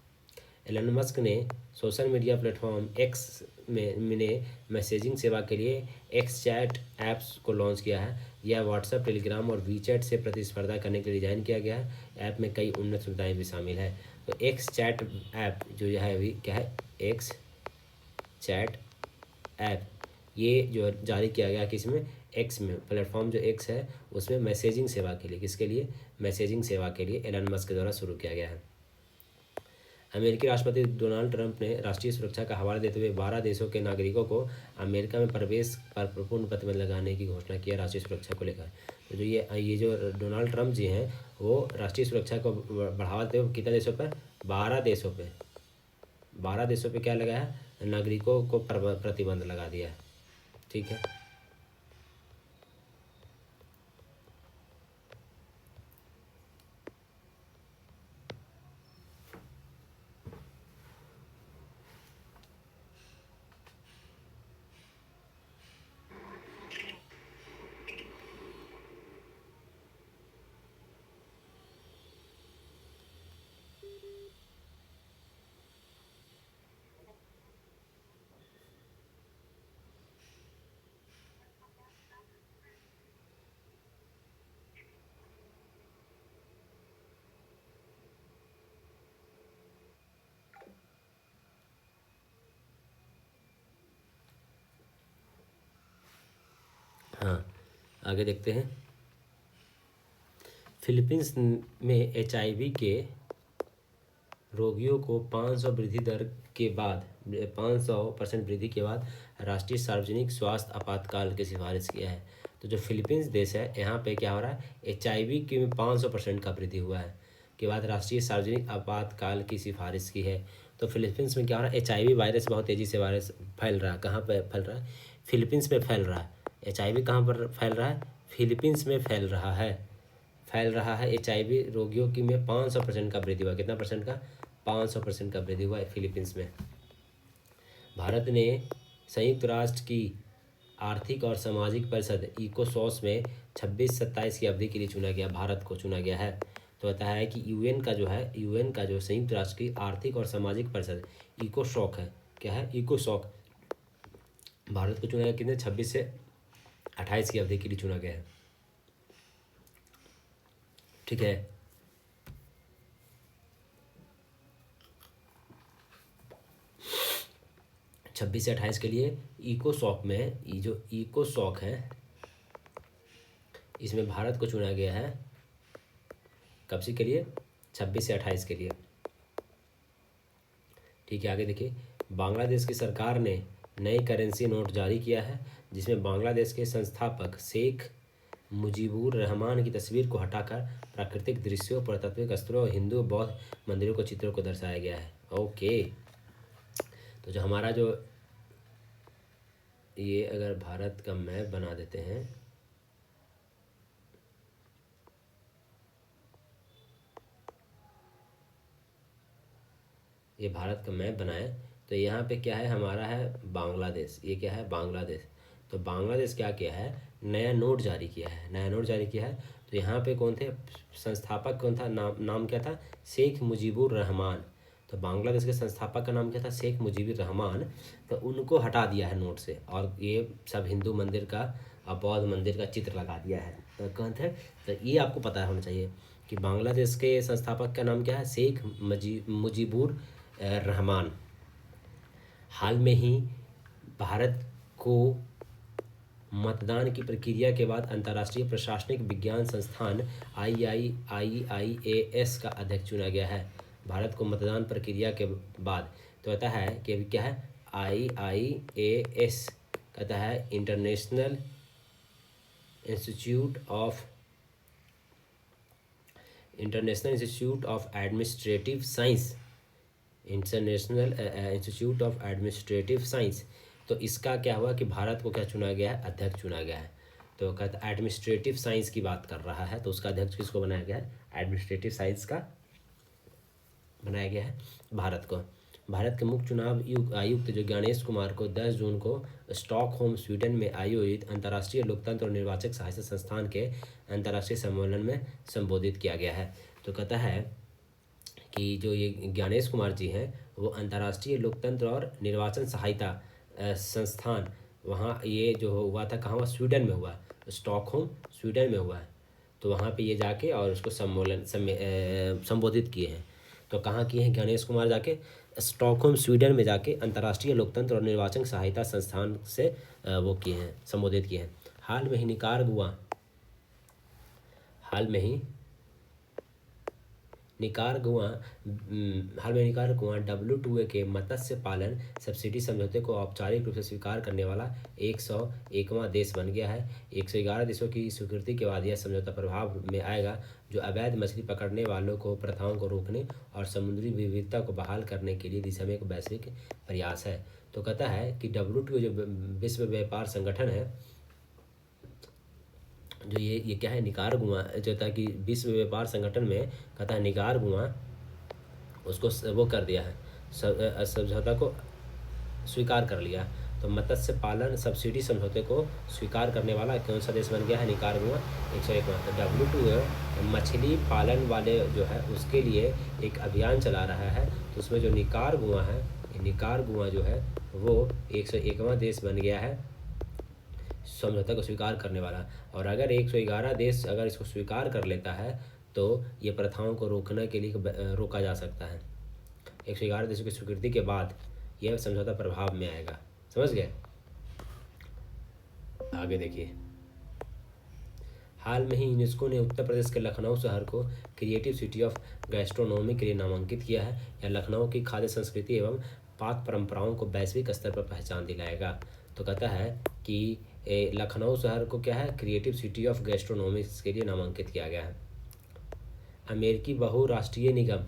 एलन मस्क ने सोशल मीडिया प्लेटफॉर्म एक्स में मैसेजिंग सेवा के लिए एक्स चैट ऐप्स को लॉन्च किया है। यह व्हाट्सएप, टेलीग्राम और वीचैट से प्रतिस्पर्धा करने के लिए डिज़ाइन किया गया है। ऐप में कई उन्नत सुविधाएं भी शामिल है। तो एक्स चैट ऐप जो है अभी क्या है? एक्स चैट ऐप, ये जो जारी किया गया किस में? एक्स में। प्लेटफॉर्म जो एक्स है उसमें मैसेजिंग सेवा के लिए, किसके लिए? मैसेजिंग सेवा के लिए एलन मस्क के द्वारा शुरू किया गया है। अमेरिकी राष्ट्रपति डोनाल्ड ट्रंप ने राष्ट्रीय सुरक्षा का हवाला देते हुए 12 देशों के नागरिकों को अमेरिका में प्रवेश पर पूर्ण प्रतिबंध लगाने की घोषणा की है राष्ट्रीय सुरक्षा को लेकर। तो जो ये जो डोनाल्ड ट्रंप जी हैं वो राष्ट्रीय सुरक्षा को बढ़ावा देते हुए कितने देशों पर? 12 देशों पर। 12 देशों पर क्या लगाया है? नागरिकों को प्रतिबंध लगा दिया है। ठीक है। हाँ, आगे देखते हैं। फिलीपींस में एचआईवी के रोगियों को 500 वृद्धि दर के बाद 500% वृद्धि के बाद राष्ट्रीय सार्वजनिक स्वास्थ्य आपातकाल की सिफारिश किया है। तो जो फिलीपींस देश है यहाँ पे क्या हो रहा है? एचआईवी के में 500% का वृद्धि हुआ है के बाद राष्ट्रीय सार्वजनिक आपातकाल की सिफारिश की है। तो फिलीपींस में क्या हो रहा है? एचआईवी वायरस बहुत तेज़ी से वायरस फैल रहा है। कहाँ पर फैल रहा है? फिलीपींस में फैल रहा है। एचआईवी कहाँ पर फैल रहा है? फिलीपींस में फैल रहा है। एचआईवी रोगियों की में 500% का वृद्धि हुआ। कितना परसेंट का? 500% का वृद्धि हुआ है फिलीपींस में। भारत ने संयुक्त राष्ट्र की आर्थिक और सामाजिक परिषद इकोसॉस में 26-27 की अवधि के लिए चुना गया, भारत को चुना गया है। तो बताया है कि यूएन का जो संयुक्त राष्ट्र की आर्थिक और सामाजिक परिषद इकोसॉक है, क्या है? इकोसॉक, भारत को चुना गया कितने? 26 से 28 की अवधि के लिए चुना गया है। ठीक है। 26 से 28 के लिए इकोसॉक में, ये जो इकोसॉक है इसमें भारत को चुना गया है कब से के लिए, 26 से 28 के लिए। ठीक है, आगे देखिए, बांग्लादेश की सरकार ने नई करेंसी नोट जारी किया है जिसमें बांग्लादेश के संस्थापक शेख मुजीबुर रहमान की तस्वीर को हटाकर प्राकृतिक दृश्यों, पुरातात्विक स्थलों और हिंदू बौद्ध मंदिरों को चित्रों को दर्शाया गया है। ओके, तो जो हमारा जो ये अगर भारत का मैप बना देते हैं, ये भारत का मैप बनाए तो यहाँ पे क्या है, हमारा है बांग्लादेश, ये क्या है बांग्लादेश। तो बांग्लादेश क्या किया है, नया नोट जारी किया है, नया नोट जारी किया है। तो यहाँ पे कौन थे संस्थापक, कौन था, नाम क्या था, शेख मुजीबुर रहमान। तो बांग्लादेश के संस्थापक का नाम क्या था, शेख मुजीबुर रहमान। तो उनको हटा दिया है नोट से और ये सब हिंदू मंदिर का और बौद्ध मंदिर का चित्र लगा दिया है। तो कौन थे, तो ये आपको पता होना चाहिए कि बांग्लादेश के संस्थापक का नाम क्या है, शेख मुजीबुर रहमान। हाल में ही भारत को मतदान की प्रक्रिया के बाद अंतर्राष्ट्रीय प्रशासनिक विज्ञान संस्थान IIIAS का अध्यक्ष चुना गया है। भारत को मतदान प्रक्रिया के बाद, तो कहता है कि अभी क्या है, IIAS कहता है international institute of administrative science, international institute of administrative science. तो इसका क्या हुआ कि भारत को क्या चुना गया है, अध्यक्ष चुना गया है। तो कहता है एडमिनिस्ट्रेटिव साइंस की बात कर रहा है, तो उसका अध्यक्ष किसको बनाया गया है, एडमिनिस्ट्रेटिव साइंस का बनाया गया है भारत को। भारत के मुख्य चुनाव आयुक्त जो ज्ञानेश कुमार को 10 जून को स्टॉकहोम स्वीडन में आयोजित अंतर्राष्ट्रीय लोकतंत्र और निर्वाचक सहायता संस्थान के अंतर्राष्ट्रीय सम्मेलन में संबोधित किया गया है। तो कहता है कि जो ये ज्ञानेश कुमार जी हैं वो अंतर्राष्ट्रीय लोकतंत्र और निर्वाचन सहायता संस्थान, वहाँ ये जो हुआ था, कहाँ हुआ, स्वीडन में हुआ, स्टॉकहोम स्वीडन में हुआ है। तो वहाँ पे ये जाके और उसको संबोधित किए हैं। तो कहाँ किए हैं ज्ञानेश कुमार, जाके स्टॉकहोम स्वीडन में जाके अंतर्राष्ट्रीय लोकतंत्र और निर्वाचन सहायता संस्थान से वो किए हैं, संबोधित किए हैं। हाल में ही निकारागुआ WTO के मत्स्य पालन सब्सिडी समझौते को औपचारिक रूप से स्वीकार करने वाला 101वां देश बन गया है। 111 देशों की स्वीकृति के बाद यह समझौता प्रभाव में आएगा, जो अवैध मछली पकड़ने वालों को प्रथाओं को रोकने और समुद्री विविधता को बहाल करने के लिए दिशा में एक वैश्विक प्रयास है। तो कहता है कि WTO जो विश्व व्यापार संगठन है, जो ये क्या है, निकारागुआ जो था कि विश्व व्यापार संगठन में कहता है निकारागुआ उसको वो कर दिया है, समझौता को स्वीकार कर लिया। तो मत्स्य पालन सब्सिडी समझौते को स्वीकार करने वाला कौन सा देश बन गया है, निकारागुआ 101वां। तो WTO मछली पालन वाले जो है उसके लिए एक अभियान चला रहा है। तो उसमें जो निकारागुआ है, निकारागुआ जो है वो 101वां देश बन गया है समझौता को स्वीकार करने वाला। और अगर 111 देश अगर इसको स्वीकार कर लेता है तो ये प्रथाओं को रोकने के लिए रोका जा सकता है। 111 देशों की स्वीकृति के बाद यह समझौता प्रभाव में आएगा। समझ गए, आगे देखिए। हाल में ही यूनेस्को ने उत्तर प्रदेश के लखनऊ शहर को क्रिएटिव सिटी ऑफ गैस्ट्रोनॉमी के लिए नामांकित किया है। यह लखनऊ की खाद्य संस्कृति एवं पाक परंपराओं को वैश्विक स्तर पर पहचान दिलाएगा। तो कहता है कि लखनऊ शहर को क्या है, क्रिएटिव सिटी ऑफ गैस्ट्रोनॉमी के लिए नामांकित किया गया है। अमेरिकी बहुराष्ट्रीय निगम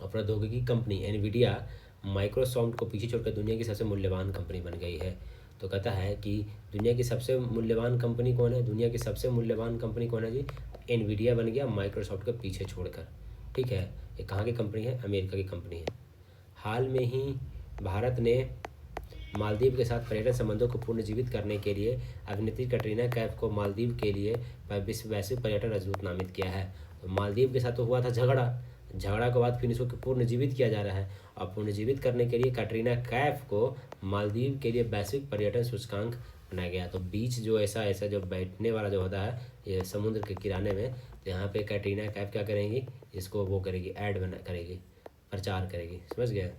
और प्रौद्योगिकी कंपनी एनवीडिया माइक्रोसॉफ्ट को पीछे छोड़कर दुनिया की सबसे मूल्यवान कंपनी बन गई है। तो कहता है कि दुनिया की सबसे मूल्यवान कंपनी कौन है, दुनिया की सबसे मूल्यवान कंपनी कौन है जी, एनवीडिया बन गया माइक्रोसॉफ्ट को पीछे छोड़कर। ठीक है, ये कहाँ की कंपनी है, अमेरिका की कंपनी है। हाल में ही भारत ने मालदीव के साथ पर्यटन संबंधों को पुनर्जीवित करने के लिए अभिनेत्री कैटरीना कैफ को मालदीव के लिए वैश्विक पर्यटन राजदूत नामित किया है। तो मालदीव के साथ तो हुआ था झगड़ा के बाद फिर इसको पुनर्जीवित किया जा रहा है और पुनर्जीवित करने के लिए कैटरीना कैफ को मालदीव के लिए वैश्विक पर्यटन सूचकांक बनाया गया। तो बीच जो ऐसा जो बैठने वाला जो होता है ये समुद्र के किनारे में, तो यहाँ पे कैटरीना कैफ क्या करेंगी, इसको वो करेगी, करेगी, प्रचार करेगी। समझ गए।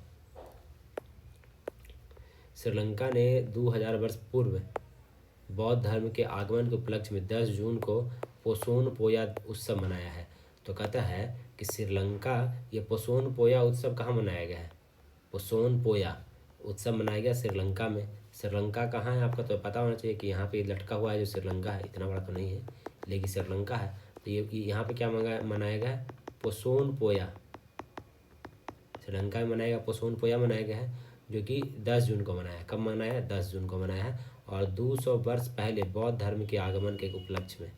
श्रीलंका ने 2000 वर्ष पूर्व बौद्ध धर्म के आगमन के उपलक्ष्य में 10 जून को पोसोन पोया उत्सव मनाया है। तो कहता है कि श्रीलंका ये पोसोन पोया उत्सव कहाँ मनाया गया है? पोसोन पोया उत्सव मनाया गया श्रीलंका में। श्रीलंका कहाँ है आपका तो पता होना चाहिए कि यहाँ पे लटका हुआ है जो श्रीलंका है, इतना बड़ा तो नहीं है लेकिन श्रीलंका है। तो ये यहाँ पे क्या मनाया गया है? पोसोन पोया। श्रीलंका में मनाया गया पोसोन पोया मनाया गया है, जो कि 10 जून को मनाया है। कब मनाया है? 10 जून को मनाया है, और 200 वर्ष पहले बौद्ध धर्म के आगमन के उपलक्ष्य में।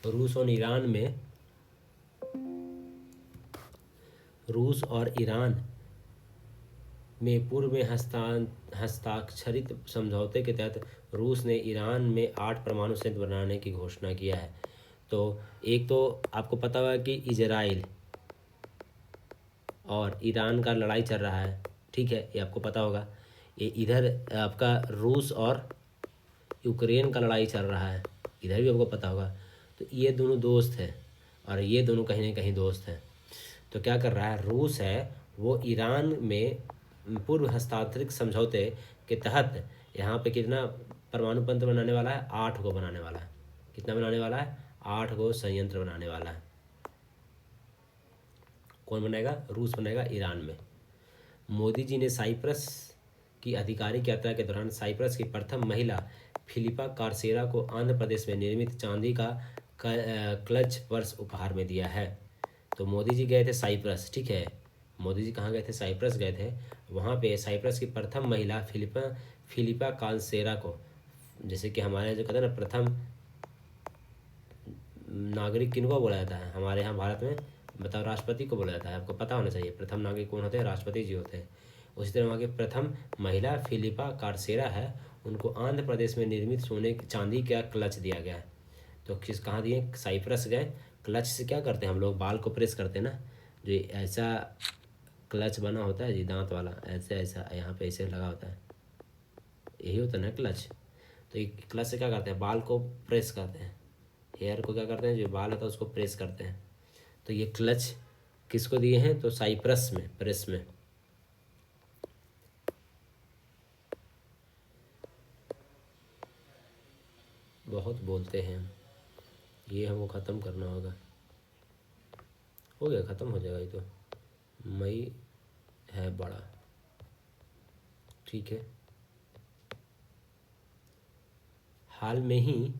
तो रूस और ईरान में पूर्व में हस्ताक्षरित समझौते के तहत रूस ने ईरान में 8 परमाणु संयंत्र बनाने की घोषणा किया है। तो एक तो आपको पता होगा कि इजराइल और ईरान का लड़ाई चल रहा है, ठीक है, ये आपको पता होगा। ये इधर आपका रूस और यूक्रेन का लड़ाई चल रहा है, इधर भी आपको पता होगा। तो ये दोनों दोस्त हैं और ये दोनों कहीं ना कहीं दोस्त हैं। तो क्या कर रहा है? रूस है वो ईरान में पूर्व हस्ताक्षरित समझौते के तहत यहाँ पे कितना परमाणु तंत्र बनाने वाला है? 8 को बनाने वाला है। कितना बनाने वाला है? 8 को संयंत्र बनाने वाला है। कौन बनाएगा? रूस बनाएगा ईरान में। मोदी जी ने साइप्रस की आधिकारिक यात्रा के दौरान साइप्रस की प्रथम महिला फिलिपा कार्सेरा को आंध्र प्रदेश में निर्मित चांदी का क्लच पर्स उपहार में दिया है। तो मोदी जी गए थे साइप्रस, ठीक है, मोदी जी कहाँ गए थे? साइप्रस गए थे। वहाँ पे साइप्रस की प्रथम महिला फिलिपा कार्सेरा को, जैसे कि हमारे जो कहते हैं ना प्रथम नागरिक किनको बोला जाता है हमारे यहाँ भारत में? बताओ, राष्ट्रपति को बोला जाता है। आपको पता होना चाहिए प्रथम नागरिक कौन होते हैं? राष्ट्रपति जी होते हैं। उसी तरह वहाँ की प्रथम महिला फिलिपा कार्सेरा है, उनको आंध्र प्रदेश में निर्मित सोने चांदी का क्लच दिया गया है। तो किस कहाँ दिए? साइप्रस गए। क्लच से क्या करते हैं हम लोग? बाल को प्रेस करते हैं ना, जो ऐसा क्लच बना होता है जी, दांत वाला, ऐसे ऐसा यहाँ पे ऐसे लगा होता है, यही होता है ना क्लच। तो ये क्लच से क्या करते हैं? बाल को प्रेस करते हैं, हेयर को क्या करते हैं? जो बाल होता है उसको प्रेस करते हैं। तो ये क्लच किसको दिए हैं? तो साइप्रस में, प्रेस में। बहुत बोलते हैं, ये हमको ख़त्म करना होगा। हो गया, ख़त्म हो जाएगा ये तो, मई है बड़ा, ठीक है। हाल में ही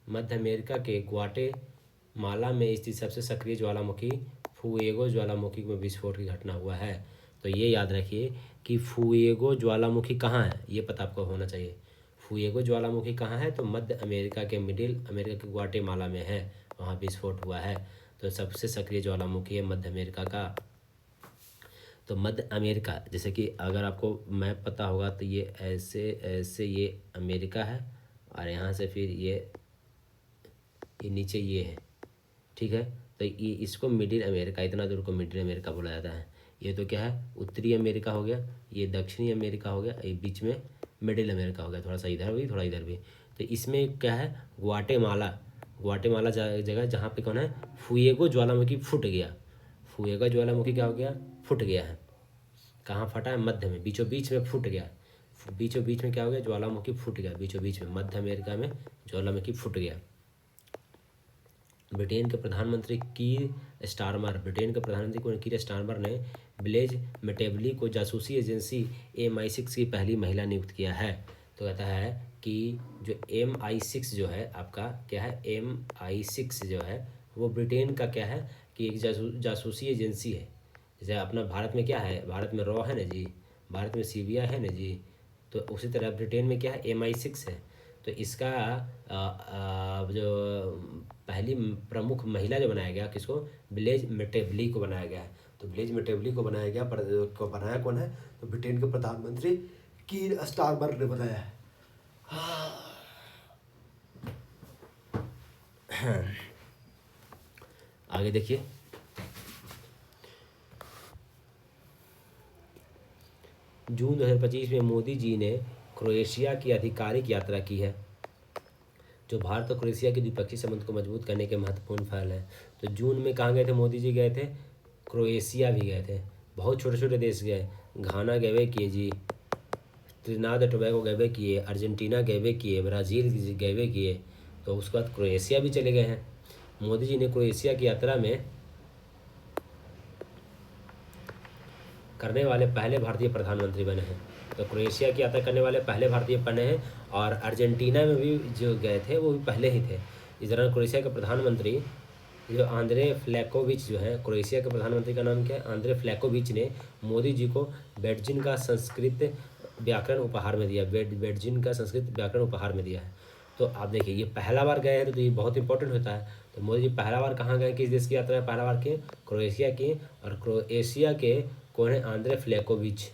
मध्य अमेरिका के ग्वाटेमाला में स्थित सबसे सक्रिय ज्वालामुखी फुएगो ज्वालामुखी में विस्फोट की घटना हुआ है। तो ये याद रखिए कि फुएगो ज्वालामुखी कहाँ है, ये पता आपको होना चाहिए। फुएगो ज्वालामुखी कहाँ है? तो मध्य अमेरिका के मिडिल अमेरिका के ग्वाटेमाला में है, वहाँ विस्फोट हुआ है। तो सबसे सक्रिय ज्वालामुखी है मध्य अमेरिका का। तो मध्य अमेरिका, जैसे कि अगर आपको मैप पता होगा तो ये ऐसे ऐसे ये अमेरिका है, और यहाँ से फिर ये नीचे ये है, ठीक है। तो ये इसको मिडिल अमेरिका, इतना दूर को मिडिल अमेरिका बोला जाता है। ये तो क्या है? उत्तरी अमेरिका हो गया, ये दक्षिणी अमेरिका हो गया, ये बीच में मिडिल अमेरिका हो गया, थोड़ा सा इधर भी थोड़ा इधर भी। तो इसमें क्या है? ग्वाटेमाला जगह जहाँ पे कौन है? फुएगो ज्वालामुखी फूट गया। फुएगो ज्वालामुखी क्या हो गया? फूट गया है। कहाँ फटा है? मध्य में, बीचों बीच में फूट गया। बीचों बीच में क्या हो गया? ज्वालामुखी फूट गया, बीचों बीच में मध्य अमेरिका में ज्वालामुखी फूट गया। ब्रिटेन के प्रधानमंत्री कीर स्टारमर ने ब्लेज मेटेवली को जासूसी एजेंसी MI6 की पहली महिला नियुक्त किया है। तो कहता है कि जो MI6 जो है आपका क्या है? MI6 जो है वो ब्रिटेन का क्या है कि एक जासूसी एजेंसी है। जैसे अपना भारत में क्या है? भारत में रॉ है ना जी, भारत में CBI है ना जी, तो उसी तरह ब्रिटेन में क्या है? MI6 है। तो इसका जो पहली प्रमुख महिला जो बनाया गया, किसको? ब्लेज मेटेवली को बनाया गया है। तो ब्लेज मेटेवली को बनाया गया, को बनाया कौन है? तो ब्रिटेन के प्रधानमंत्री कीर स्टारमर ने बनाया है। आगे देखिए, जून 2025 में मोदी जी ने क्रोएशिया की आधिकारिक यात्रा की है, जो भारत और क्रोएशिया के द्विपक्षीय संबंध को मजबूत करने के महत्वपूर्ण फल है। तो जून में कहाँ गए थे मोदी जी? गए थे क्रोएशिया भी गए थे। बहुत छोटे छोटे देश गए, घाना गए किए जी, त्रिनाद टोबैगो गए किए, अर्जेंटीना गए किए, ब्राज़ील गए किए, तो उसके बाद क्रोएशिया भी चले गए हैं। मोदी जी ने क्रोएशिया की यात्रा में करने वाले पहले भारतीय प्रधानमंत्री बने हैं। तो क्रोएशिया की यात्रा करने वाले पहले भारतीय बने हैं, और अर्जेंटीना में भी जो गए थे वो भी पहले ही थे। इस दौरान क्रोएशिया के प्रधानमंत्री जो आंद्रे फ्लैकोविच जो है, क्रोएशिया के प्रधानमंत्री का नाम क्या है, आंद्रे फ्लैकोविच ने मोदी जी को बेटजिन का संस्कृत व्याकरण उपहार में दिया। बेटजिन का संस्कृत व्याकरण उपहार में दिया है। तो आप देखिए ये पहला बार गए हैं, तो ये बहुत इंपॉर्टेंट होता है। तो मोदी जी पहला बार कहाँ गए, किस देश की यात्रा में पहला बार किए, क्रोएशिया की। और क्रोएशिया के कौन है, आंद्रे फ्लैकोविच।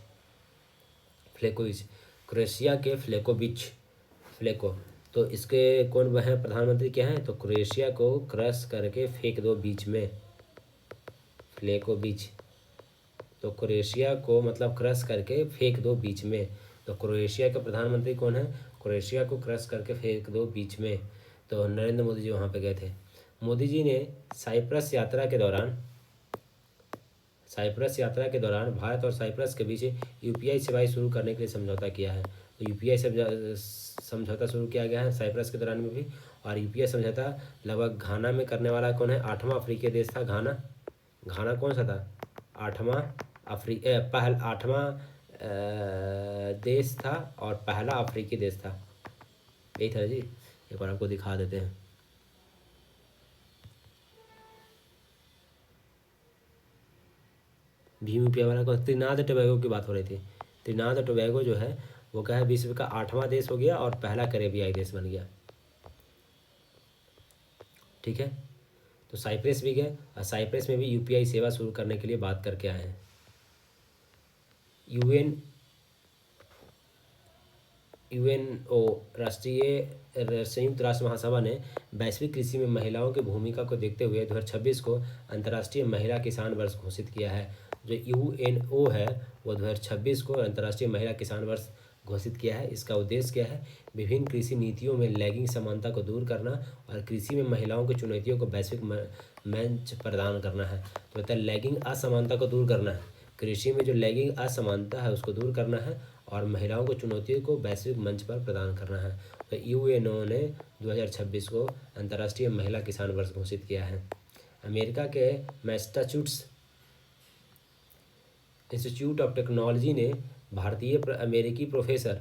क्रोएशिया के फ्लेको। तो इसके कौन वह है प्रधानमंत्री क्या है, तो क्रोएशिया को क्रश करके फेंक दो बीच में, फ्लेकोविच। तो क्रोएशिया को मतलब क्रश करके फेंक दो बीच में। तो क्रोएशिया के प्रधानमंत्री कौन है, क्रोएशिया को क्रश करके फेंक दो बीच में। तो नरेंद्र मोदी जी वहाँ पे गए थे। मोदी जी ने साइप्रस यात्रा के दौरान भारत और साइप्रस के बीच यूपीआई सेवाएं शुरू करने के लिए समझौता किया है। तो यूपीआई समझौता शुरू किया गया है साइप्रस के दौरान में भी। और यूपीआई समझौता लगभग घाना में करने वाला कौन है, 8वां अफ्रीकी देश था घाना कौन सा था, 8वां देश था और पहला अफ्रीकी देश था। यही था जी, एक बार आपको दिखा देते हैं। भीम यूपीआई वाला को त्रिनाद टोबैगो की बात हो रही थी। त्रिनाद टोबैगो जो है वो क्या है, विश्व का 8वां देश हो गया और पहला कैरेबियाई देश बन गया। ठीक है, तो साइप्रस भी गए, और साइप्रस में भी यूपीआई सेवा शुरू करने के लिए बात करके आए हैं। यूएनओ संयुक्त राष्ट्र महासभा ने वैश्विक कृषि में महिलाओं की भूमिका को देखते हुए 2026 को अंतर्राष्ट्रीय महिला किसान वर्ष घोषित किया है। जो यूएनओ है वो 2026 को अंतर्राष्ट्रीय महिला किसान वर्ष घोषित किया है। इसका उद्देश्य क्या है, विभिन्न कृषि नीतियों में लैंगिक समानता को दूर करना और कृषि में महिलाओं की चुनौतियों को वैश्विक मंच प्रदान करना है। तो कहता है लैंगिक असमानता को दूर करना है, कृषि में जो लैंगिक असमानता है उसको दूर करना है, और महिलाओं को चुनौतियों को वैश्विक मंच पर प्रदान करना है। तो यूएनओ ने 2026 को अंतर्राष्ट्रीय महिला किसान वर्ष घोषित किया है। अमेरिका के मैसाचुसेट्स इंस्टीट्यूट ऑफ टेक्नोलॉजी ने अमेरिकी प्रोफेसर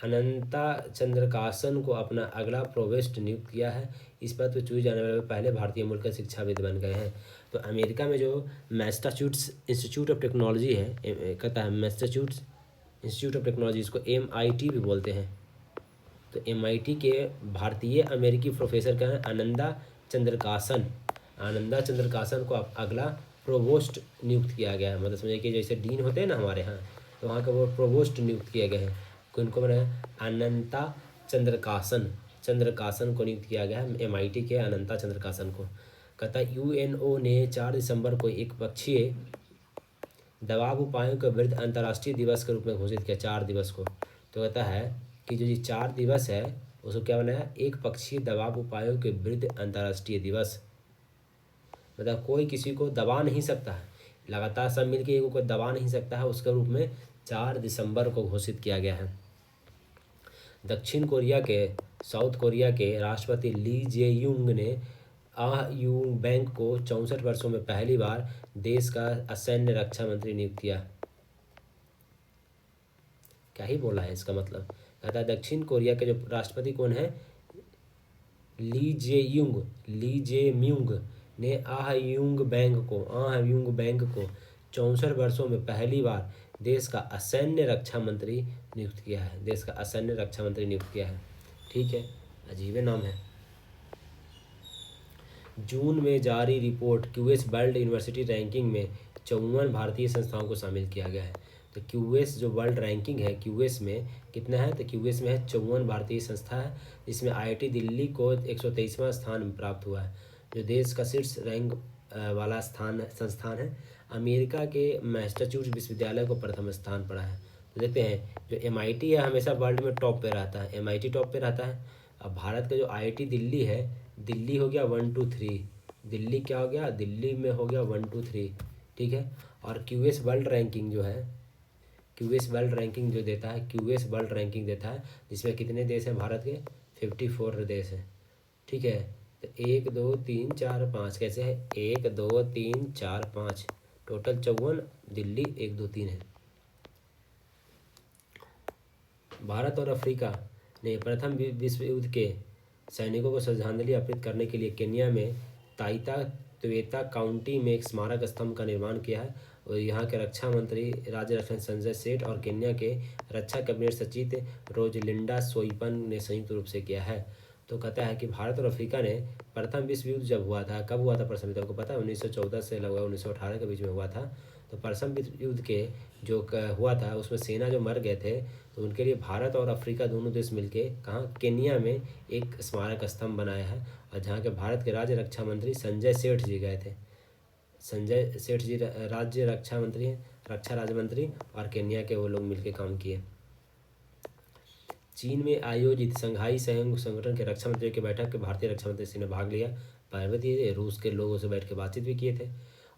अनंता चंद्रकासन को अपना अगला प्रोवेस्ट नियुक्त किया है। इस पद पर चुने जाने वाले पहले भारतीय मूल के शिक्षाविद बन गए हैं। तो अमेरिका में जो मैसाचुसेट्स इंस्टीट्यूट ऑफ टेक्नोलॉजी है, कहता है मैसाचुसेट्स इंस्टीट्यूट ऑफ टेक्नोलॉजी, इसको MIT भी बोलते हैं। तो MIT के भारतीय अमेरिकी प्रोफेसर का है आनंदा चंद्रकासन को अगला प्रोवोस्ट नियुक्त किया गया है। मतलब समझिए कि जैसे डीन होते हैं ना हमारे यहाँ, तो वहाँ का वो प्रोवोस्ट नियुक्त किए गए हैं। इनको मैंने अनंता चंद्रकासन को नियुक्त किया गया है, MIT के अनंता चंद्रकासन को। कहता है यूएनओ ने 4 दिसंबर को एक पक्षीय दबाव उपायों के विरुद्ध अंतर्राष्ट्रीय दिवस के रूप में घोषित किया, 4 दिवस को। तो कहता है कि जो ये 4 दिवस है उसको क्या बनाया, एक पक्षीय दबाव उपायों के विरुद्ध अंतर्राष्ट्रीय दिवस। मतलब कोई किसी को दबा नहीं सकता है, लगातार सब मिलके कोई दबा नहीं सकता है, उसके रूप में 4 दिसंबर को घोषित किया गया है। साउथ कोरिया के राष्ट्रपति ली जे यूंग ने यूंग बैंक को 64 वर्षों में पहली बार देश का असैन्य रक्षा मंत्री नियुक्त किया। क्या ही बोला है इसका मतलब, कहता है दक्षिण कोरिया के जो राष्ट्रपति कौन है, ली जे म्यूंग ने यूंग बैंक को 64 वर्षों में पहली बार देश का असैन्य रक्षा मंत्री नियुक्त किया है। ठीक है, अजीब नाम है। जून में जारी report QS world university ranking में 54 भारतीय संस्थाओं को शामिल किया गया है। तो क्यूएस जो वर्ल्ड रैंकिंग है, क्यूएस में कितना है, तो क्यूएस में है 54 भारतीय संस्था है। इसमें IIT दिल्ली को 123वां स्थान प्राप्त हुआ है, जो देश का शीर्ष रैंक वाला संस्थान है। अमेरिका के मैसाचुसेट्स विश्वविद्यालय को प्रथम स्थान पड़ा है। तो देखते हैं जो MIT है हमेशा वर्ल्ड में टॉप पे रहता है, MIT टॉप पे रहता है। अब भारत का जो IIT दिल्ली है, दिल्ली हो गया 1 2 3, दिल्ली क्या हो गया, दिल्ली में हो गया 1 2 3। ठीक है, और क्यूएस वर्ल्ड रैंकिंग जो है, क्यूएस वर्ल्ड रैंकिंग जो देता है, क्यूएस वर्ल्ड रैंकिंग देता है, जिसमें कितने देश हैं भारत के? 54 देश हैं। ठीक है, तो 1 2 3 4 5 कैसे है? 1 2 3 4 5, टोटल 54, दिल्ली 1 2 3 है। भारत और अफ्रीका ने प्रथम विश्व युद्ध के सैनिकों को श्रद्धांजलि अर्पित करने के लिए केन्या में ताइता त्वेता काउंटी में एक स्मारक स्तंभ का निर्माण किया है। और यहाँ के रक्षा मंत्री राज्य रक्षा संजय सेठ और केन्या के रक्षा कैबिनेट सचिव रोजलिंडा सोइपन ने संयुक्त रूप से किया है। तो कहता है कि भारत और अफ्रीका ने प्रथम विश्व युद्ध जब हुआ था, कब हुआ था प्रथम युद्ध? आपको पता है 1914 से लगभग 1918 के बीच में हुआ था। तो प्रथम विश्व युद्ध के जो हुआ था उसमें सेना जो मर गए थे, तो उनके लिए भारत और अफ्रीका दोनों देश मिलके कहाँ? केन्या में एक स्मारक स्तंभ बनाया है। और जहाँ के भारत के राज्य रक्षा मंत्री संजय सेठ जी गए थे। संजय सेठ जी राज्य रक्षा मंत्री हैं, रक्षा राज्य मंत्री, और केन्या के वो लोग मिलके काम किए। चीन में आयोजित शंघाई सहयोग संगठन के रक्षा मंत्रियों की बैठक के भारतीय रक्षा मंत्री सिंह ने भाग लिया। पार्वती रूस के लोगों से बैठ के बातचीत भी किए थे।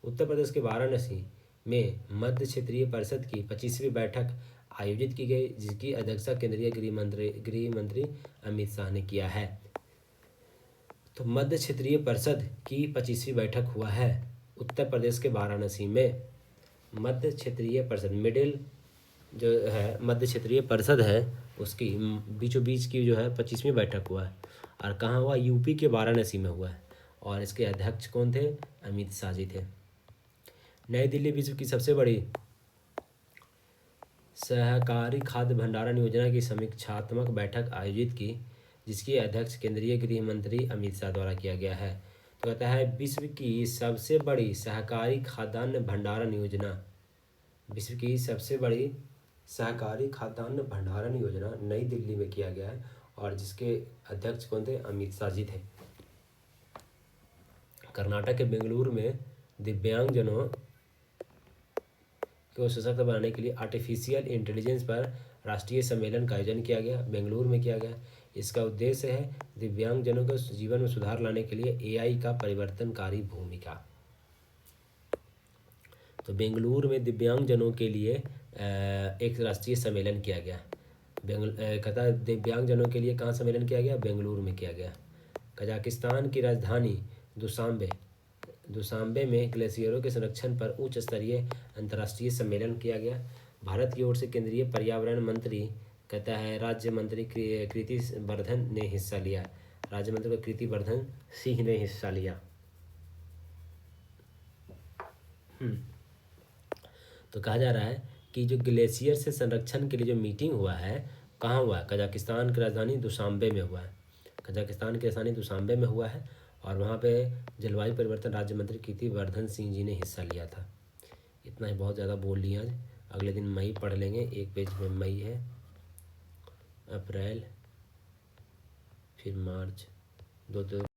उत्तर प्रदेश के वाराणसी में मध्य क्षेत्रीय परिषद की 25वीं बैठक आयोजित की गई, जिसकी अध्यक्षता केंद्रीय गृह मंत्री अमित शाह ने किया है। तो मध्य क्षेत्रीय परिषद की 25वीं बैठक हुआ है उत्तर प्रदेश के वाराणसी में। मध्य क्षेत्रीय परिषद, मिडिल जो है मध्य क्षेत्रीय परिषद है, उसकी बीचों बीच की जो है 25वीं बैठक हुआ है। और कहाँ हुआ? यूपी के वाराणसी में हुआ है। और इसके अध्यक्ष कौन थे? अमित शाह जी थे। नई दिल्ली विश्व की सबसे बड़ी सहकारी खाद्य भंडारण योजना की समीक्षात्मक बैठक आयोजित की, जिसकी अध्यक्ष केंद्रीय गृह मंत्री अमित शाह द्वारा किया गया है। तो कहता है विश्व की सबसे बड़ी सहकारी खाद्यान्न भंडारण योजना, विश्व की सबसे बड़ी सहकारी खाद्यान्न भंडारण योजना नई दिल्ली में किया गया है। और जिसके अध्यक्ष कौन थे? अमित शाह जी थे। कर्नाटक के बेंगलुरु में दिव्यांगजनों को सशक्त बनाने के लिए आर्टिफिशियल इंटेलिजेंस पर राष्ट्रीय सम्मेलन का आयोजन किया गया, बेंगलुरु में किया गया। इसका उद्देश्य है दिव्यांगजनों के जीवन में सुधार लाने के लिए एआई का परिवर्तनकारी भूमिका। तो बेंगलुरु में दिव्यांगजनों के लिए एक राष्ट्रीय सम्मेलन किया गया। कहता है दिव्यांगजनों के लिए कहाँ सम्मेलन किया गया? बेंगलुरु में किया गया। कजाकिस्तान की राजधानी दुशांबे में ग्लेशियरों के संरक्षण पर उच्च स्तरीय अंतर्राष्ट्रीय सम्मेलन किया गया। भारत की ओर से केंद्रीय पर्यावरण मंत्री कहता है राज्य मंत्री कृति वर्धन ने हिस्सा लिया। राज्य मंत्री को कृति वर्धन सिंह ने हिस्सा लिया। तो कहा जा रहा है कि जो ग्लेशियर से संरक्षण के लिए जो मीटिंग हुआ है, कहाँ हुआ है? कजाकिस्तान की राजधानी दुशांबे में हुआ है। कजाकिस्तान की राजधानी दुशांबे में हुआ है। और वहाँ पे जलवायु परिवर्तन राज्य मंत्री कृति वर्धन सिंह जी ने हिस्सा लिया था। इतना ही बहुत ज़्यादा बोल लिया आज। अगले दिन मई पढ़ लेंगे। एक पेज में मई है, अप्रैल, फिर मार्च, दो